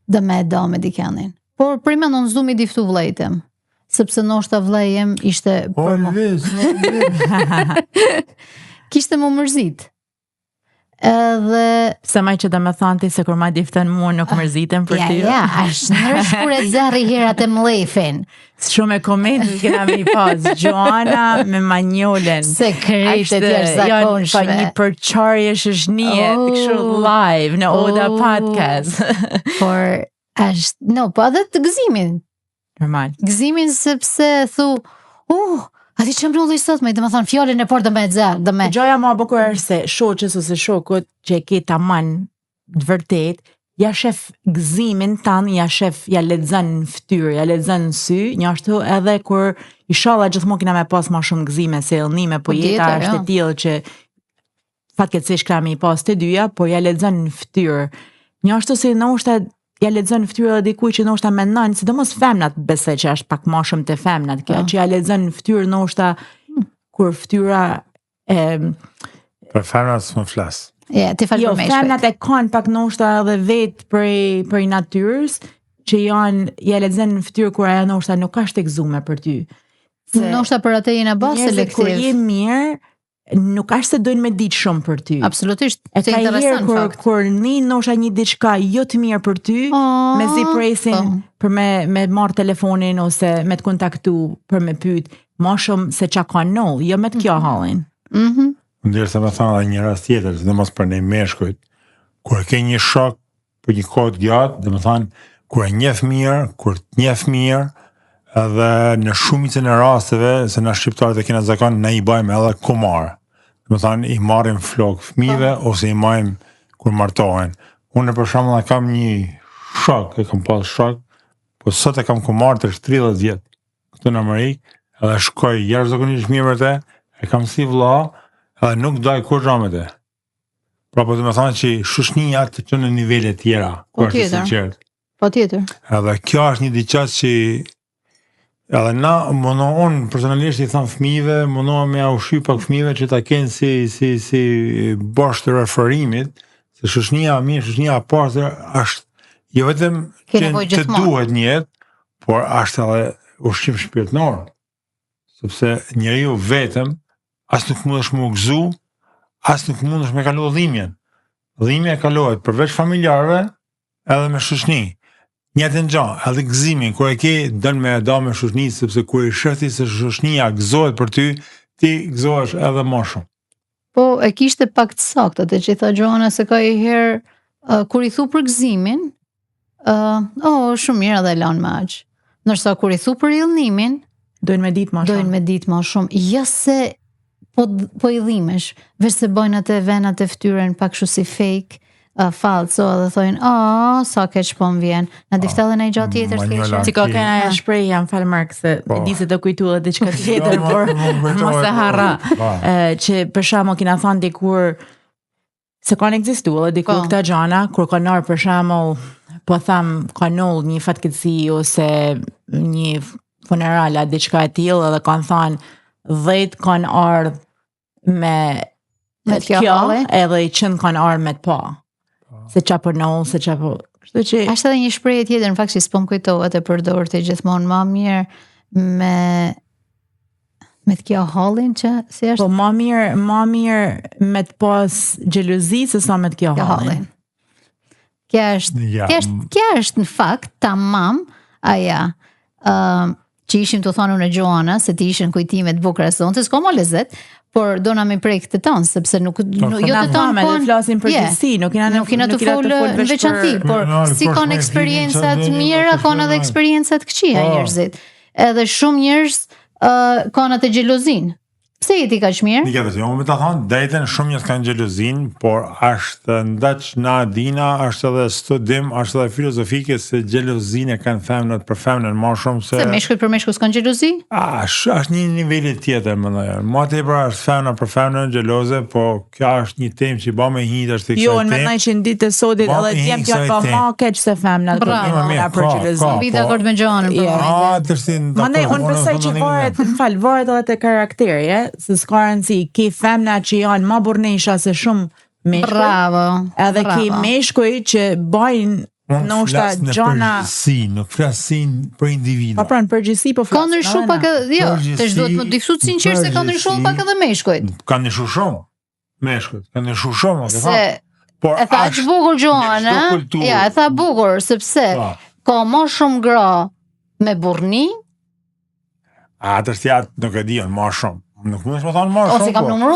S2: Dhe me do me dikenin. Por prima në nëzdu mi diftu vlejtem, sepse nështë ta vlejem ishte për mu. Kishte mu mërzit. Edhe
S3: se maj që dhe me thanti se kur ma diften mua nuk mërziten për ty.
S2: Ja, është nërsh kur e zërri herat e mlefin.
S3: Shumë e komentë kena me I pas Joana me Manjolen.
S2: Sekretet jashtëzakonshme.
S3: Pa një përqarje shoshnie kështu live në Oda Podcast.
S2: Por është, po edhe të gëzimin.
S3: Normal.
S2: Gëzimin sepse thu, ati që mbrulli sot me, dhe me thonë, fjallin e por dhe me zërë,
S3: Gjoja ma bukur është se shoqës ose shokët që e ke taman të vërtet, ja shef gëzimin tanë, ja lexon në fytyrë, ja lexon në sy, një ashtu edhe kur inshallah gjithmonë kena me pas ma shumë gëzime se ellnime, po jeta është e tillë që fatkeqësisht kemi pas të dyja, por ja lexon në fytyrë. Një ashtu si ndoshta ja lexon në fytyrë edhe dikuj që ndoshta mendon, sidomos femnat besoj që është pak më shumë te femnat kjo, që ja lexon në fytyrë ndoshta kur fytyra
S1: për femnat s'më flas.
S2: Ti fal për me
S3: femnat e kanë pak ndoshta edhe vetë për natyrës që ja lexon në fytyrë kur ajo ndoshta nuk ka të gëzuar për ty.
S2: Ndoshta për atë jena bas selektiv.
S3: Kur je mirë, nuk është se dojnë me ditë shumë për ty.
S2: Absolutisht.
S3: E ka herë kur ndoshta një diçka jo të mirë për ty, me zi presin për me marrë telefonin ose me të kontaktu për me pyet, ma shumë se qa ka null, jo me të kjo hallin.
S1: Ndërsa me thana dhe një rast tjetër, dhe mos për ne meshkujt, kur e ke një shok për një kohë të gjatë, dhe me thanë, kur e njeh mirë, kur të njeh mirë, edhe në shumicën e rasteve, se na shqiptarët e kena zakon, ne I bajmë edhe kumar. Dhe me thanë, I marrim flok fëmijëve, ose I marrim kur martohen. Unë për shembull kam një shok, e kam pas shok, po sot e kam kumar të 30 vjet këtu në Amerikë, edhe shkoj jashtëzakonisht mirë me te, e kam si vëlla, edhe nuk doj kur me te. Pra po të me thanë që shoshnia të qenë në nivele tjera, ku është sinqert.
S2: Po tjetër.
S1: Edhe kjo është një diçka që edhe na, unë personalisht I tham fëmijëve, mundohem me ushqy pak fëmijëve që ta kenë si bosh të referimit, se shoshnia mirë, shoshnia pasër është jo vetëm që të duhet njët, por është edhe ushqim shpirtënor. Sepse njeriu vetëm as nuk mundesh me u gëzu, as nuk mundesh me kalu dhimbjen. Dhimbja kalohet përveç familjarëve edhe me shoshni. Njëtën gjë, edhe gëzimin, kur e ke dënë me da me shoshni, sepse kur I shëti se shoshnia gëzohet për ty, ti gëzohesh edhe më shumë.
S2: Po, e kishte pak të saktë, atë që I tha Joana se ka I herë, kur I thu për gëzimin, shumë mirë edhe lanë me aqë. Nërsa kur I thu për illnimin,
S3: dojnë me ditë
S2: më shumë. Jo se po I dhimesh, veç se bojnë atë venat e fytyrën pak shu si fake, falso dhe thojnë, sa keq po më vjen. Na diftallën e gjatë tjetër keq.
S3: Si ka kena e shprej jam falë Mark se di se të kujtu edhe diçka tjetër, por mos e harra. Që për shembull kena thënë dikur se kanë ekzistuar edhe dikur këta gjana, kur kanë ardhur për shembull, po tham kanë një fatkeqësi ose një funeral a diçka e tillë edhe kanë thënë 10 kanë ardhur me kjo, edhe I 100 kanë ardhur me të pa. Se qa për nëllë, se qa për...
S2: Ashtë edhe një shprehje tjetër, në fakt që s'po më kujtohet e përdorë të gjithmonë ma mirë me të kjo hallin që si është?
S3: Po ma mirë me të pas xhelozi se sa me të kjo hallin.
S2: Kja është në fakt tamam aja që ishim të thonë në Gjoana, se ti ishin kujtimet bukura sonë, se s'ka më lezet, por do na mi prej këtë tonë, sepse nuk jo të tonë,
S3: po ne flasim për gjithësi, nuk kena të folë
S2: në veçanti, por si kanë eksperiencat mira, kanë edhe eksperiencat këqija njerëzit. Edhe shumë njerëz kanë atë xhelozin. Pse jeti kaq mirë?
S1: Unë me ta thonë, dejten shumë njerëz kanë xhelozin, por është ndaç na dina, është edhe studim, është edhe filozofike se xhelozin e kanë femnat për femnën më shumë se
S2: meshkujt për meshkuj s'kan xhelozi?
S1: Është një nivel tjetër më ndaj. Më tepër është femna për femnën xheloze, po kjo është një temë që ba me hinj është
S3: Jo, në mendoj që në ditë të sotit edhe tjem që ka më keq se femnat për xhelozin.
S2: Mbi dakord me Gjoanën.
S3: Mandej unë besoj që varet edhe te karakteri, se s'ka rëndësi, ke femna që janë ma burnesha se shumë meshkuj.
S2: Bravo.
S3: Edhe ke meshkuj që bajnë ndoshta gjana.
S1: Nuk flasin për individu.
S3: Po pra në përgjithësi po flasin.
S2: Ka ndryshuar pak jo, tash duhet më difsu sinqerisht se ka ndryshuar pak edhe meshkujt.
S1: Ka ndryshuar shumë. Meshkujt kanë ndryshuar shumë,
S2: e tha aq bukur Gjoana. Ja, e tha bukur sepse ka më shumë gra me burrni.
S1: Atërstia nuk e dion më shumë. Nuk mund të më thonë më shumë.
S2: Ose kam numëru,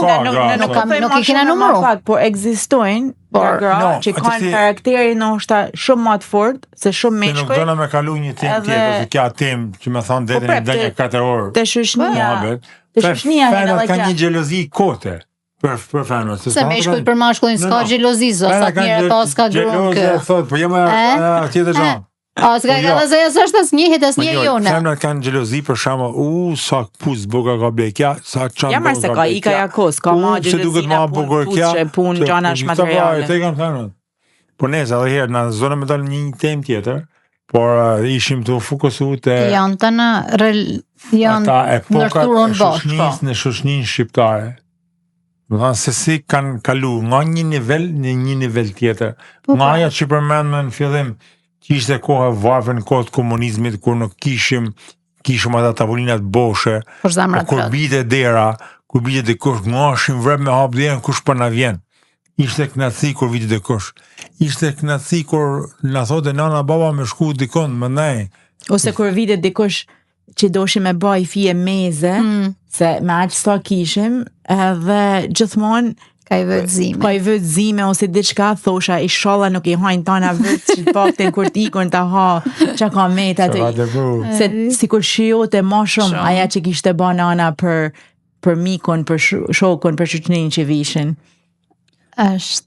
S2: nuk i kena numëru.
S3: Po ekzistojnë gra që kanë karakteri ndoshta shumë më të fortë se shumë meshkuj.
S1: Nuk do na më kalu një temë tjetër, se kjo temë që më thon deri në dalë 4 orë.
S3: Te shoqënia
S1: edhe ka një xhelozi kote për femrat.
S2: Se meshkujt për mashkullin s'ka xhelozi, sa mirë ato s'ka gruan kë.
S1: Thot, po jam tjetër gjë.
S2: S'ka ka dhe zëja sështë as njëhet as një jone.
S1: Femnat kanë xhelozi për shembull, sa pus buka ka blekja, sa çan.
S3: Ja marrë se ka ika jakos, ka ma xhelozi.
S1: Se duket më bukur kjo.
S3: Punë gjanash materiale.
S1: Te kanë femnat. Po ne edhe herë na zonë më dal një temë tjetër, por ishim të fokusuar te
S2: janë tana janë ndërtuar
S1: në shoqëninë shqiptare. Do të se si kanë kalu nga një nivel në një nivel tjetër. Nga ajo që përmendëm në fillim, që ishte koha varfër në kohë të komunizmit, kur nuk kishim ata tavolinat boshe, kur bite dera, kur bite dikush, ngashim vrap me hap derën, kush po na vjen. Ishte knaci kur vite dikush. Ishte knaci kur na thotë nana baba me shku dikon më nej.
S3: Ose kur vite dikush që doshim me baj fije meze, se me aq sa kishim, edhe gjithmonë
S2: ka i
S3: vëdzime ose diçka thosha inshallah nuk i hajnë tana vëtë që të pakten kur t'ikon t'a ha që ka metat se si kur shijote ma shumë aja që kishte banana për mikon, për shokon, për shoqëninë që vishin.
S2: Është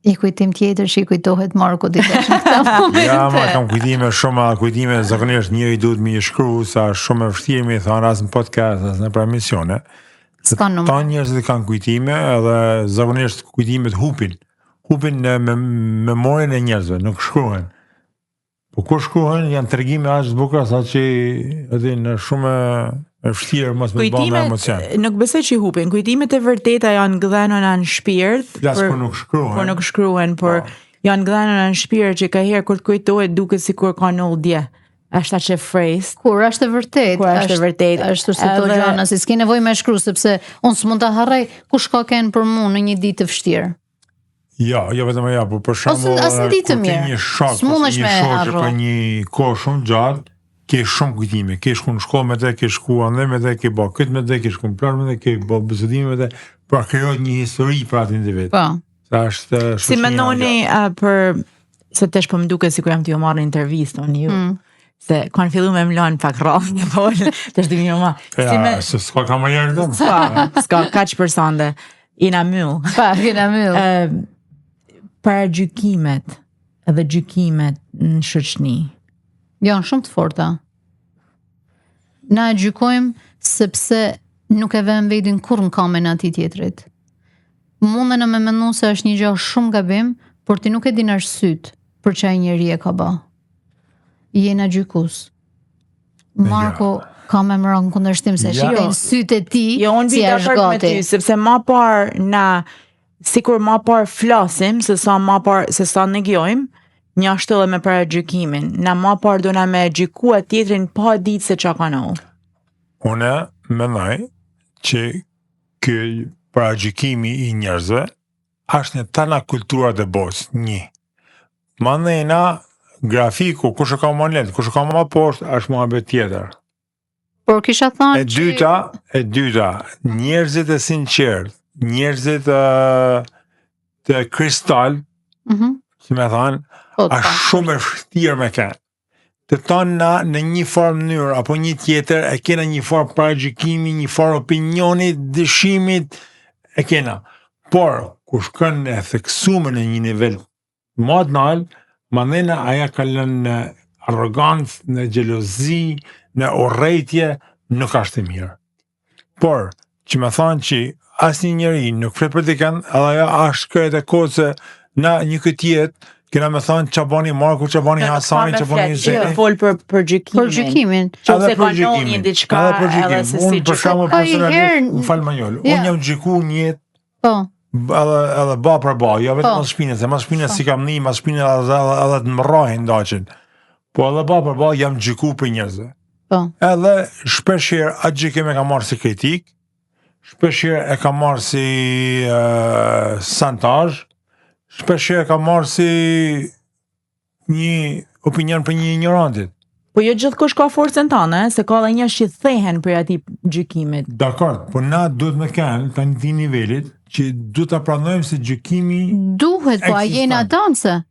S2: i kujtim tjetër që i kujtohet Marko ditë në këta momente.
S1: Ja, ma kam kujtime zakonisht njëri duhet mi shkru sa shumë e vështirë mi thonë as në podcast, as në pra emisione. Ta njerëzit kanë kujtime edhe zakonisht kujtimet hupin në memorien e njerëzve, nuk shkruhen. Po kur shkruhen janë tregime aq të bukura sa që në shumë e vështirë mos me bën me emocion.
S3: Nuk besoj që hupin. Kujtimet e vërteta janë gdhenona në shpirt.
S1: Por
S3: nuk shkruhen, por janë gdhenona në shpirt që ka herë kur të kujtohet duket sikur ka ndodhur dje. Është aq e freskët.
S2: Kur është e vërtet. Është se to gjana, si s'ke nevojë me shkruaj sepse unë s'mund ta harroj kush ka kënë për mua në një ditë të vështirë.
S1: Jo vetëm ajo, por për shembull, një shok, s'mundesh me harru. Për një kohë shumë gjatë, ke shumë kujtime, ke shku në shkollë me te, ke shku ande me te, ke bë këtë me te, ke shku në plan me te, ke bë bisedime me te, pra krijohet një histori për atë individ.
S2: Po.
S1: Sa është
S3: si mendoni për se tesh po më duket sikur jam t'i marrë intervistë unë ju. Se kanë fillu me mlanë pak rrallë një polë, të shdi një ma.
S1: Se s'ka ka më jërë dëmë.
S3: S'ka kaq përsande. Ina myllë. Para gjykimet edhe gjykimet në shoqëni.
S2: Janë shumë të forta. Na gjykojmë sepse nuk e vëmë vetin kur në kamen ati tjetrit. Mundën e me mendu se është një gjë shumë gabim, por ti nuk e din arsyet për çaj njeri e ka bë. Jena gjykus. Marko ka me më rënë kundërshtim se shikojnë sytë e ti si është gati.
S3: Sepse ma parë na sikur ma parë flasim se sa negjojmë, një ashtu edhe me paragjykimin. Na ma parë do na me gjykua tjetrin pa ditë se çka ka ndodhur.
S1: Unë mendoj që ky paragjykimi I njerëzve është në tana kulturat e botës, një. Mandena grafiku, kush e ka më lehtë, kush e ka më poshtë, është muhabet tjetër.
S2: Por kisha thënë
S1: E dyta, njerëzit e sinqert, njerëzit të kristal, si me thanë, është shumë e vështirë me kanë. Të tonë na në një farë mënyrë, apo një tjetër, e kena një farë paragjykimi, një farë opinionit, dëshimit, e kena. Por, kur shkon e theksume në një nivel më të lartë, mandena aja ka lënë në arrogancë, në xhelozi, në urrëtie, nuk është e mirë. Por, që me thonë që asnjë njeri nuk flet për dikën, edhe ajo është kërët e kohë se na një këtë jetë, kena me thonë që bani Marku, që bani Hasani, që bani Zeti.
S3: Fol për gjykimin. Që se ka një diçka, edhe se si
S1: Unë për shkakun personalisht, më fal Manjol, unë jam gjyku një jetë, edhe ba për ba, jo vetëm mas shpinës, se mas shpinës si kam një, mas shpinës edhe të më rrahin ndaqin. Po edhe ba për ba, jam gjyku për njerëzve. Edhe shpeshherë atë gjykim e ka marrë si kritik, shpeshherë e ka marrë si santazh, shpeshherë e ka marrë si një opinion për një ignorantit.
S3: Po jo gjithkush ka forcën tënde, se ka edhe njerëz që thehen për atij gjykimit.
S1: Dakor, po na duhet me kanë tani ti nivelit që duhet ta pranojmë se gjykimi
S2: duhet, po a jena danse?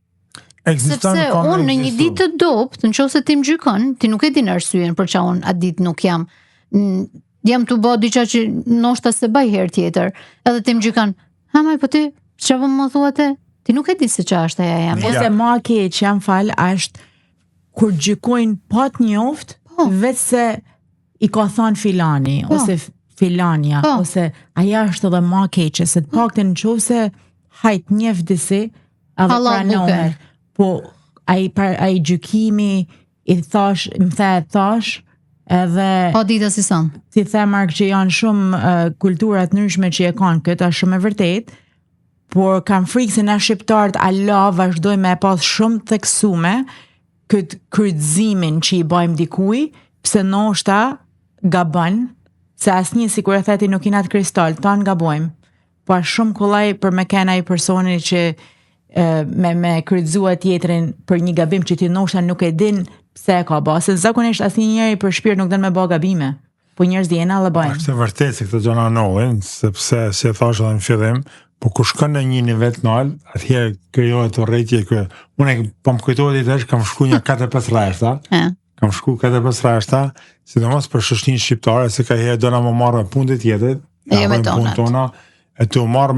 S2: Sepse unë në një ditë të dopt, nëse ti më gjykon, ti nuk e din arsyeën për çfarë unë atë ditë nuk jam të bë diçka që ndoshta se bëj herë tjetër. Edhe ti më gjykon, "Ha, po ti çfarë më thua ti? Ti nuk e di se çfarë është ajo jam."
S3: Ose më e keq që jam fal është kur gjykojnë pa të njoft, vetë se I ka thënë filani ose filania ose ajo është edhe më e keqe, se të paktën nëse hajt njeh disi, edhe pranohet. Po ai gjykimi I thash, më thash, edhe
S2: pa dita si son.
S3: Si the Mark që janë shumë kultura të ndryshme që e kanë këtë, është shumë e vërtet, por kam frikë se na shqiptarët Allah vazhdojmë me pas shumë theksume këtë kryqëzimin që I bëjmë dikujt, pse ndoshta gabon, se asnjë sikur e thati nuk jena të kristal, tan gabojmë. Po është shumë kollaj për me kena I personi që me kryqëzua tjetrin për një gabim që ti ndoshta nuk e din pse e ka bërë, se zakonisht asnjë njeri për shpirt nuk don me bë gabime, po njerëz jena edhe bëjnë.
S1: Është vërtet se këto gjëra ndodhin, sepse si e thash edhe në fillim, po kur shkon në një nivel të lartë, atëherë krijohet urrëtie. Unë po më kujtohet tash kam shkuar një 4-5 rreshta. Kam shkuar 4-5 rreshta, sidomos për shoqërinë shqiptare, se ka herë dona më marr me punë tjetër, me punë tona. E të marrë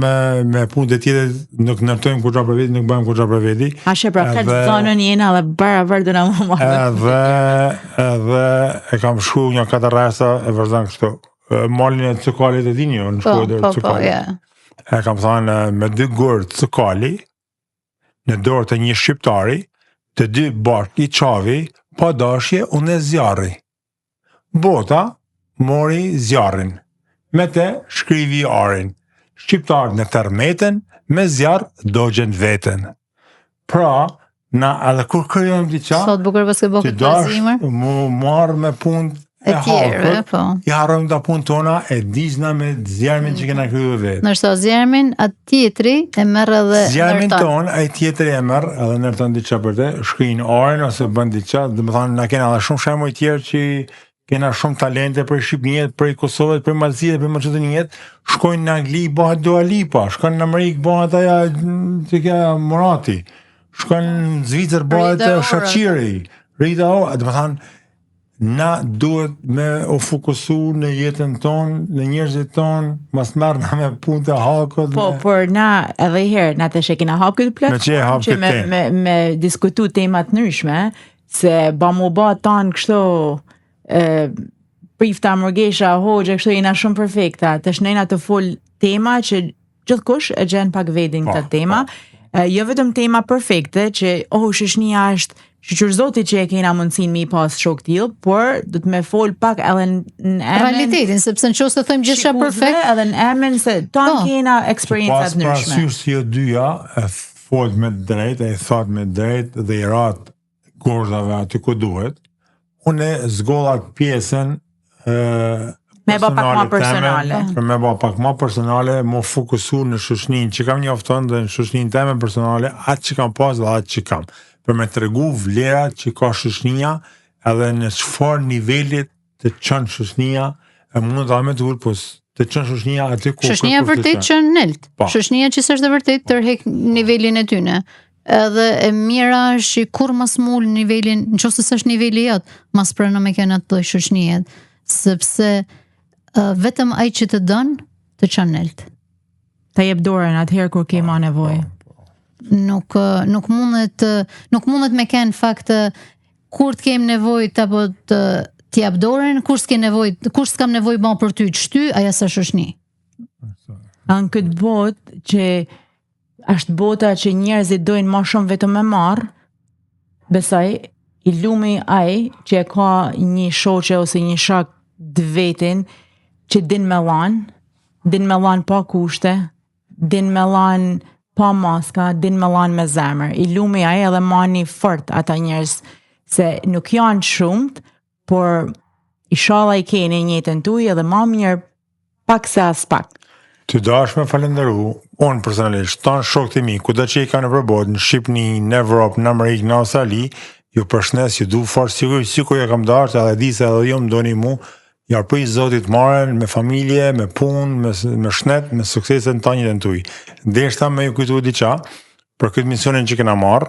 S1: me punë të tjetër, nuk ndërtojmë kurrë për veti, nuk bëjmë kurrë për veti.
S3: Ashe pra këtë zonën jena dhe barabar do na më marrë.
S1: Edhe e kam shku një 4 rresta e vazhdan kështu. Malin e Cokalit e dini, në shkuar Cokali. E kam thënë me 2 gurë Cokali, në dorë të një shqiptari, të 2 bark I qavi, pa dashje unë e zjarri. Bota mori zjarrin, me te shkrivi arin. Shqiptarët në tërmeten, me zjarë dogjen veten. Pra, na edhe kur kërjojmë diqa,
S2: sot bukur basketball
S1: që dash mu marrë me punë e halkët, I harrojmë da punë tona, e dizna me zjarmin që kena kryu vetë.
S2: Nërsa zjarmin, atë tjetri e merë edhe nërton.
S1: Zjarmin ton, ai tjetri e merë edhe nërton diqa për te, shkrinë arin ose bën diqa, dhe më thonë, na kena edhe shumë shembuj tjerë që kena shumë talente për Shqipërinë, për Kosovën, për Maqedoninë, për Maqedoninë, shkojnë në Angli, bëhet Dua Lipa, shkojnë në Amerikë, bëhet aja që ka Morati, shkojnë në Zvicër, bëhet Shaqiri, Rita Ora, dhe më thanë, na duhet me u fokusu në jetën tonë, në njerëzit tonë, mas merrna me punë të hakut.
S3: Po, por na edhe herë, na të shekina hakut plot, që me diskutu temat ndryshme, se ba mu ba tanë kështu prifta mërgesha, hoxha, kështu jena shumë perfekta, të shnejna të full tema që gjithkush e gjen pak vedin të tema, jo vetëm tema perfekte, që shishnia është shqyrëzoti që e kena mundësin mi pas shok t'il, por du të me fol pak edhe në emen
S2: realitetin, sepse në qos të thëmë gjithësha perfekt,
S3: edhe në emen se tanë kena eksperiencat nërshme.
S1: Pas parasysh si o dyja, fol me drejt, e thot me drejt dhe i rat gorzave aty ku duhet. Unë zgollat pjesën
S3: me bë pak më personale.
S1: Për me bë pak më personale, më fokusu në shoqërinë që kam njofton dhe në shoqërinë time personale, atë që kam pas dhe atë që kam. Për me tregu vlerat që ka shoqëria edhe në çfarë nivelit të çon shoqëria, e mund ta më të ul, po të çon shoqëria aty ku
S2: shoqëria vërtet çon nelt. Shoqëria që s'është vërtet tërheq nivelin e tyne. Edhe e mira është kur mas mul nivelin, nëse s'është niveli jot, mas pranë me kanë atë shoqënie, sepse vetëm ai që të don të çon nelt.
S3: Ta jep dorën atëherë kur ke më nevojë.
S2: Nuk mundet me kanë fakt kur të kem nevojë apo të jap dorën, kur s'kam nevojë më për ty të shty, ajo është shoqëni.
S3: Në këtë botë që është bota që njerëzit dojnë më shumë vetëm me marr, besoj i lumi ai që e ka një shoqe ose një shok të vetin që din me lan pa kushte, din me lan pa maska, din me lan me zemër. I lumi ai edhe mani fort ata njerëz se nuk janë shumët, por inshallah i keni njëjtën tuaj edhe më mirë pak se as pak.
S1: Të dash me falenderu, unë personalisht, tanë shokët e mi, kudo që i ka në përbot, në Shqipni, në Evropë, në Amerikë, në Australi, ju përshnes, ju du fort sikur ja kam darë, edhe di se edhe ju më doni mu, ja përj Zotit maren, me familje, me punë, me shnet, me sukseset në tanjit e në tuj. Deshta me ju kujtu diqa, për këtë misionin që kena marë,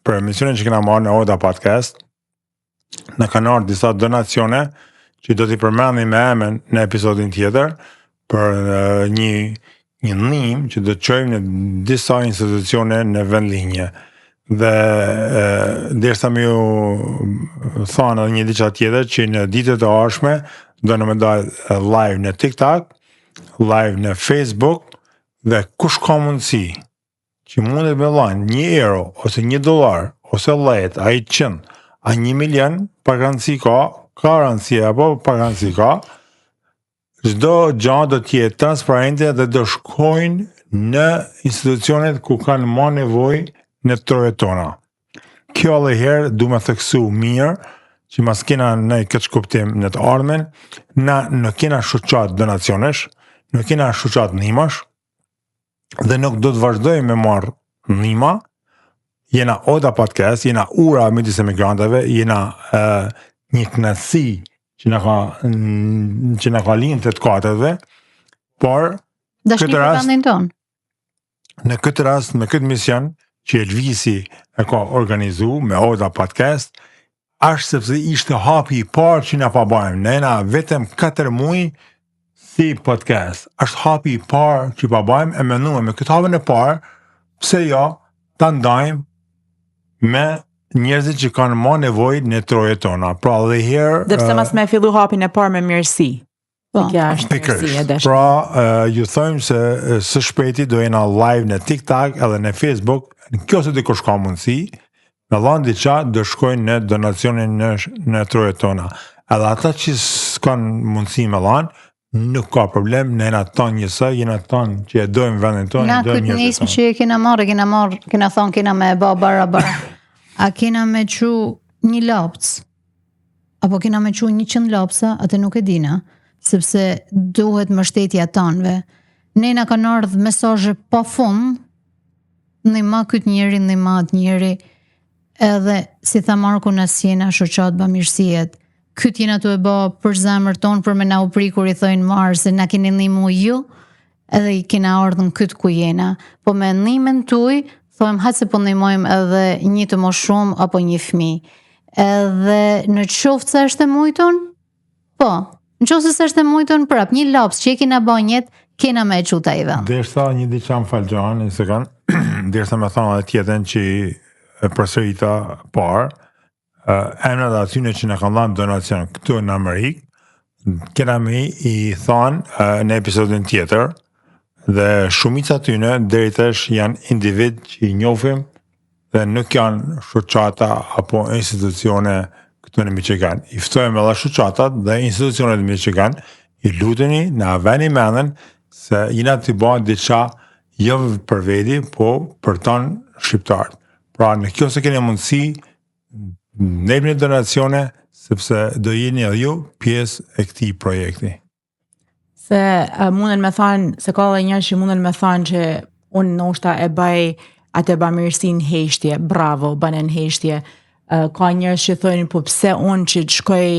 S1: për misionin që kena marë në Oda Podcast, në kanë ardhur disa donacione, që do t'i përmendim me emën në episodin tjetër, për një ndihmë që do të çojmë në disa institucione në vendlinje. Dhe derisa më ju thonë edhe një diçka tjetër që në ditët e ardhshme do në më dalë live në TikTok, live në Facebook, dhe kush ka mundësi që mundet me dhënë €1 ose $1 ose lejt, a i 100, a 1 milion, pa garanci garanci apo pa garanci ka, çdo gjë do të jetë transparente dhe do shkojnë në institucionet ku kanë më nevojë në trojet tona. Kjo edhe herë du me theksu mirë, që mas kena në këtë shkuptim në të ardhmen, na nuk kena shoqat donacionesh, nuk kena shoqat ndihmash, dhe nuk do të vazhdojmë me marrë ndihma. Jena Oda Podcast, jena ura midis emigrantëve, jena një knasi që na ka linë të katërve, por në këtë rast, me këtë mision që Elvisi e ka organizu me Oda Podcast, është sepse ishte hapi i parë që na pa bajmë. Ne na vetëm 4 muaj si podcast. Është hapi i parë që pa bajmë, e menuam me këtë hapën e parë, pse jo ta ndajmë me njerëzit që kanë më nevojë në trojet tona. Pra dhe herë...
S3: Dhe pse mas me fillu hapin e parë me mirësi. Kja është mirësi e deshtë.
S1: Pra, ju thojmë se së shpejti do jena live në TikTok edhe në Facebook, në kjo se dikush ka mundësi, me dhanë diqa do shkojnë në donacionin në trojet tona. Edhe ata që s'kan mundësi me dhanë, nuk ka problem, ne jena tonë njësë, jena tonë që e dojmë vendin tonë,
S2: na këtë njësëm që kena thonë, kena me ba barabar. A kena me që një lapës, apo kena me që 100 lapësa, atë nuk e dina, sepse duhet mbështetja tanëve. Ne na kanë ardhur mesazhe pa fund, në ma këtë njeri, në ma atë njeri, edhe si tha Marku na sjena shoqat bamirësijet. Këtë jena të e ba për zemër tonë, për me na u prikur i thojnë marë, se na keni ndihmu ju, edhe i kena ardhën këtë ku jena. Po me ndihmën tuaj, thojmë hajtë se po ndihmojmë edhe një të më shumë apo një fëmijë. Edhe në qoftë se është e mujton, po, në qoftë se është e mujton prap, një laps që e kena banjet, kena me e quta i vend.
S1: Derisa një diqa më falë Gjohan, një sekund, derisa me thonë edhe tjetën që e përsërita parë, emnat atyne që në kanë dhanë donacion këtu në Amerikë, kena me i thonë në episodin tjetër, dhe shumica tyne drejtësh janë individ që i njofim dhe nuk janë shoqata apo institucione këtu në Michigan. I ftojmë edhe shoqatat dhe institucionet në Michigan, i luteni, na veni mendën se jena të bëjmë diçka jo për veti, po për ton shqiptarët. Pra në kjo se keni mundësi ne një donacione sepse do jeni edhe ju pjesë e këtij projekti.
S3: Se munden me thanë, se ka dhe njerëz që munden me thanë që unë ndoshta e bëj atë bamirësin heshtje, bravo, banen heshtje. Ka njerëz që thonë, po pse unë që të shkoj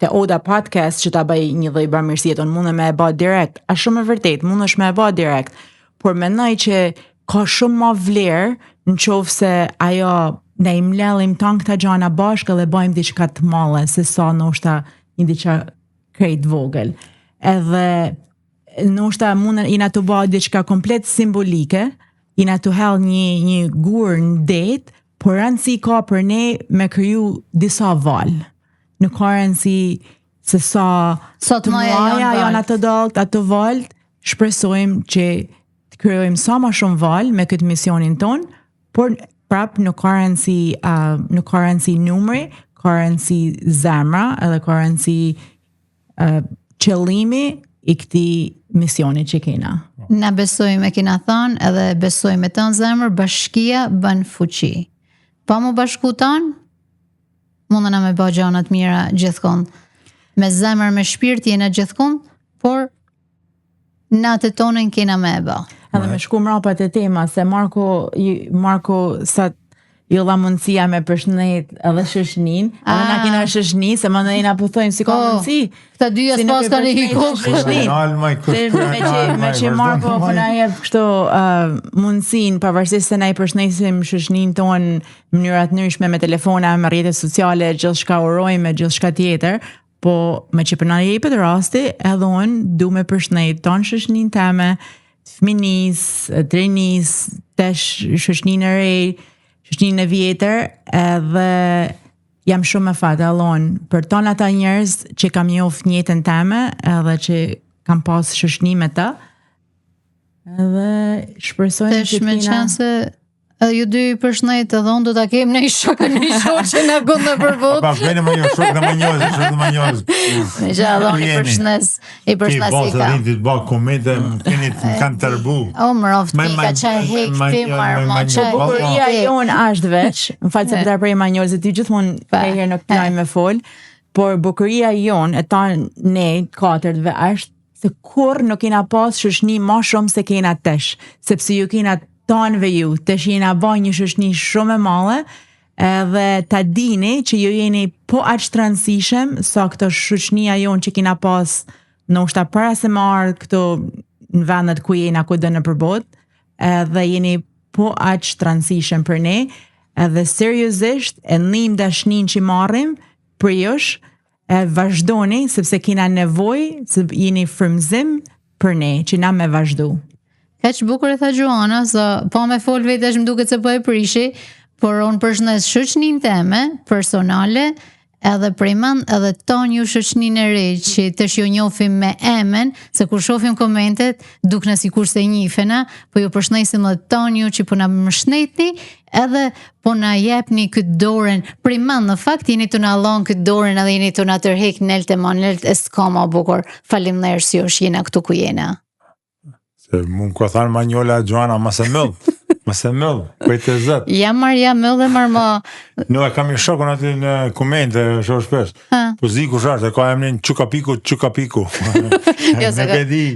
S3: te Oda Podcast që ta bëj një lloj bamirësie, unë mundem me e bë direkt. A shumë e vërtet, mundesh me e bë direkt. Por mendoj që ka shumë më vlerë nëse ajo ne i mbledhim tan këta gjana bashkë dhe bëjmë diçka të madhe se sa ndoshta një diçka krejt vogël. Edhe ndoshta mund jena të bëjë diçka komplet simbolike, jena të hell një gur në det, por rëndësi ka për ne me kriju disa valë. Në ka rëndësi se sa
S2: Sot
S3: të mëdha janë ato dalt, ato valë, shpresojmë që të krijojmë sa më shumë valë me këtë misionin ton, por prap nuk ka rëndësi numri, ka rëndësi zemra, edhe ka rëndësi qëllimi i këtij misioni që kena.
S2: Na besojmë, kena thënë, edhe besojmë me të në zemër, bashkia bën fuqi. Pa mu bashku tanë, mundena me bë gjëra të mira gjithkohë. Me zemër, me shpirt jena gjithkohë, por natët tonën kena me e bë.
S3: Edhe me shku mrapa te tema, se Marko sa jo dha mundësia me përshëndet edhe shoshnin, edhe na kena shoshni, se më na po thojmë si ka mundësi.
S2: Këta dyja s'pas kanë
S3: Me që Marko po na jep kështu mundësin, pavarësisht se na i përshëndesim shoshnin ton në mënyra të ndryshme me telefona, me rrjete sociale, gjithçka urojmë me gjithçka tjetër, po me që për na jepet rasti, edhe unë du me përshëndet ton shoshnin teme, fëminis, trenis, tesh shoshnin e re, shoshnin e vjetër, edhe jam shumë e fatë Allon për ton ata njerëz që kam njoh në jetën time, edhe që kam pas shoshni me ta. Edhe shpresojmë që
S2: me qenë se edhe ju dy përshëndet, edhe unë do ta kem në shokë që na gjon në përbot.
S1: Pa vjen më një shok më njohës.
S2: Me që edhe unë i përshëndes ka.
S1: Ti të bë komente, keni kanë tërbu.
S2: O mroft, ka çaj hek ti marmo, çaj.
S3: Bukuria jon është veç, më fal se ta prej manjozit ti gjithmonë herë në këtë me fol, por bukuria jon e ta ne katërtve është se kur nuk kena pas shoshni më shumë se kena tesh, sepse ju kena tanëve ju, të jena bën një shoshni shumë e madhe, edhe ta dini që ju jeni po aq të rëndësishëm sa këto shoshnia jonë që kena pas ndoshta para se më ardh këto në vendet ku jena kudo në përbot, edhe jeni po aq të rëndësishëm për ne, edhe seriozisht e ndim dashnin që marrim për jush, e vazhdoni sepse kena nevojë, se jeni frymëzim për ne që na me vazhdu.
S2: Kaq bukur e tha Gjuana, se po me fol vetesh më duket se po e prishi, por unë përshëndes shoqnin teme personale, edhe prejman edhe ton ju shoqnin e re që tash ju njohim me emën, se kur shohim komentet dukna sikur se njihena, po ju përshëndesim edhe ton ju që po na mbështetni, edhe po na jepni këtë dorën. Prejman në fakt jeni të na lën këtë dorën edhe jeni të na tërheq nelte e s'ka më bukur. Faleminderit si është jena këtu ku jena.
S1: Se mund ka thanë Manjola Gjuana, mas e mëll, pejtë e zët.
S2: Jam mëll dhe marmo.
S1: Nuk e kam një shokun aty në komente, shoh shpesh. Po zi kush është, ka emrin Çukapiku.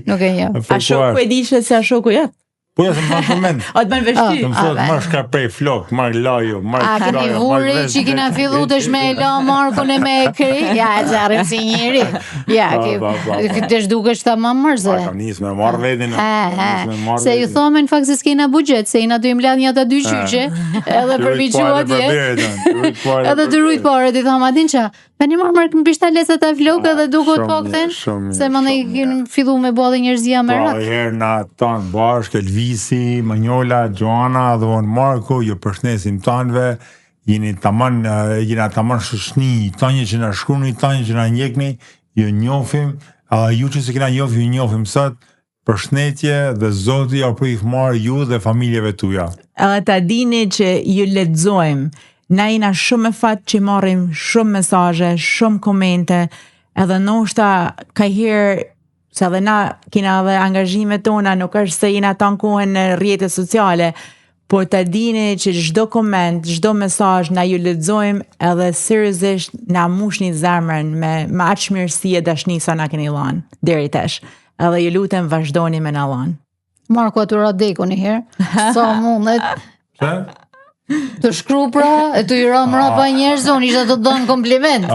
S2: Nuk e njoh.
S3: A shoku e di se a shoku jot?
S1: Po ja se më koment.
S3: O të bën veshti.
S1: Më thot marr shka prej flok, marr laju, marr
S2: A keni vuri që kena fillu të shme e la Markun e me e kri? Ja, e zarëm si njëri. Ja, këtë shdukesh ta më mërze.
S1: Kam nis me marr vedin.
S2: Se ju thome në fakt se s'kena budget, se ina do i mbledh një ata dy qyqe, edhe për mi qua dje. Edhe të rujt pare, ti thoma din qa, me një marr më bishta lesat e flok edhe duko të pokten, se më ne fillu me bo dhe njerëzia me rak.
S1: Herë na tanë bashkë, Elvisi, Manjola, Gjuana dhe unë Marko, ju përshëndesim tanëve, jena taman shoshni, tanje që na shkruni, tanje që na njekni, ju njohim, ju që se kena njoh, ju njohim sot, përshëndetje dhe Zoti ju përifmar ju dhe familjeve tuja.
S3: Edhe ta dini që ju lexojmë, na jena shumë e fat që marrim shumë mesazhe, shumë komente, edhe ndoshta ka herë se edhe na kina edhe angazhimet tona, nuk është se jena tankohen në rrjetet sociale, por ta dini që çdo koment, çdo mesazh na ju lexojmë edhe seriozisht na mushni zemrën me aq mirësi e dashni sa na keni dhënë deri tash. Edhe ju lutem vazhdoni me na dhënë.
S2: Marko aty radeku një herë, sa mundet. Të shkru pra, e të jura mrapa njerëz, unë isha të donë kompliment.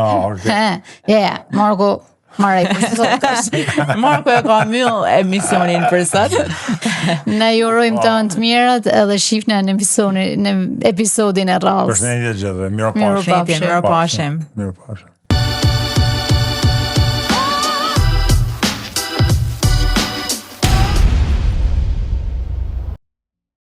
S2: Marko,
S3: Marko e ka mbyll emisionin për sot.
S2: Ne ju urojmë të mirat edhe shihni në episodin e radhës.
S1: Përshëndetje gjithëve, mirupafshim.
S3: Mirupafshim.
S1: Mirupafshim.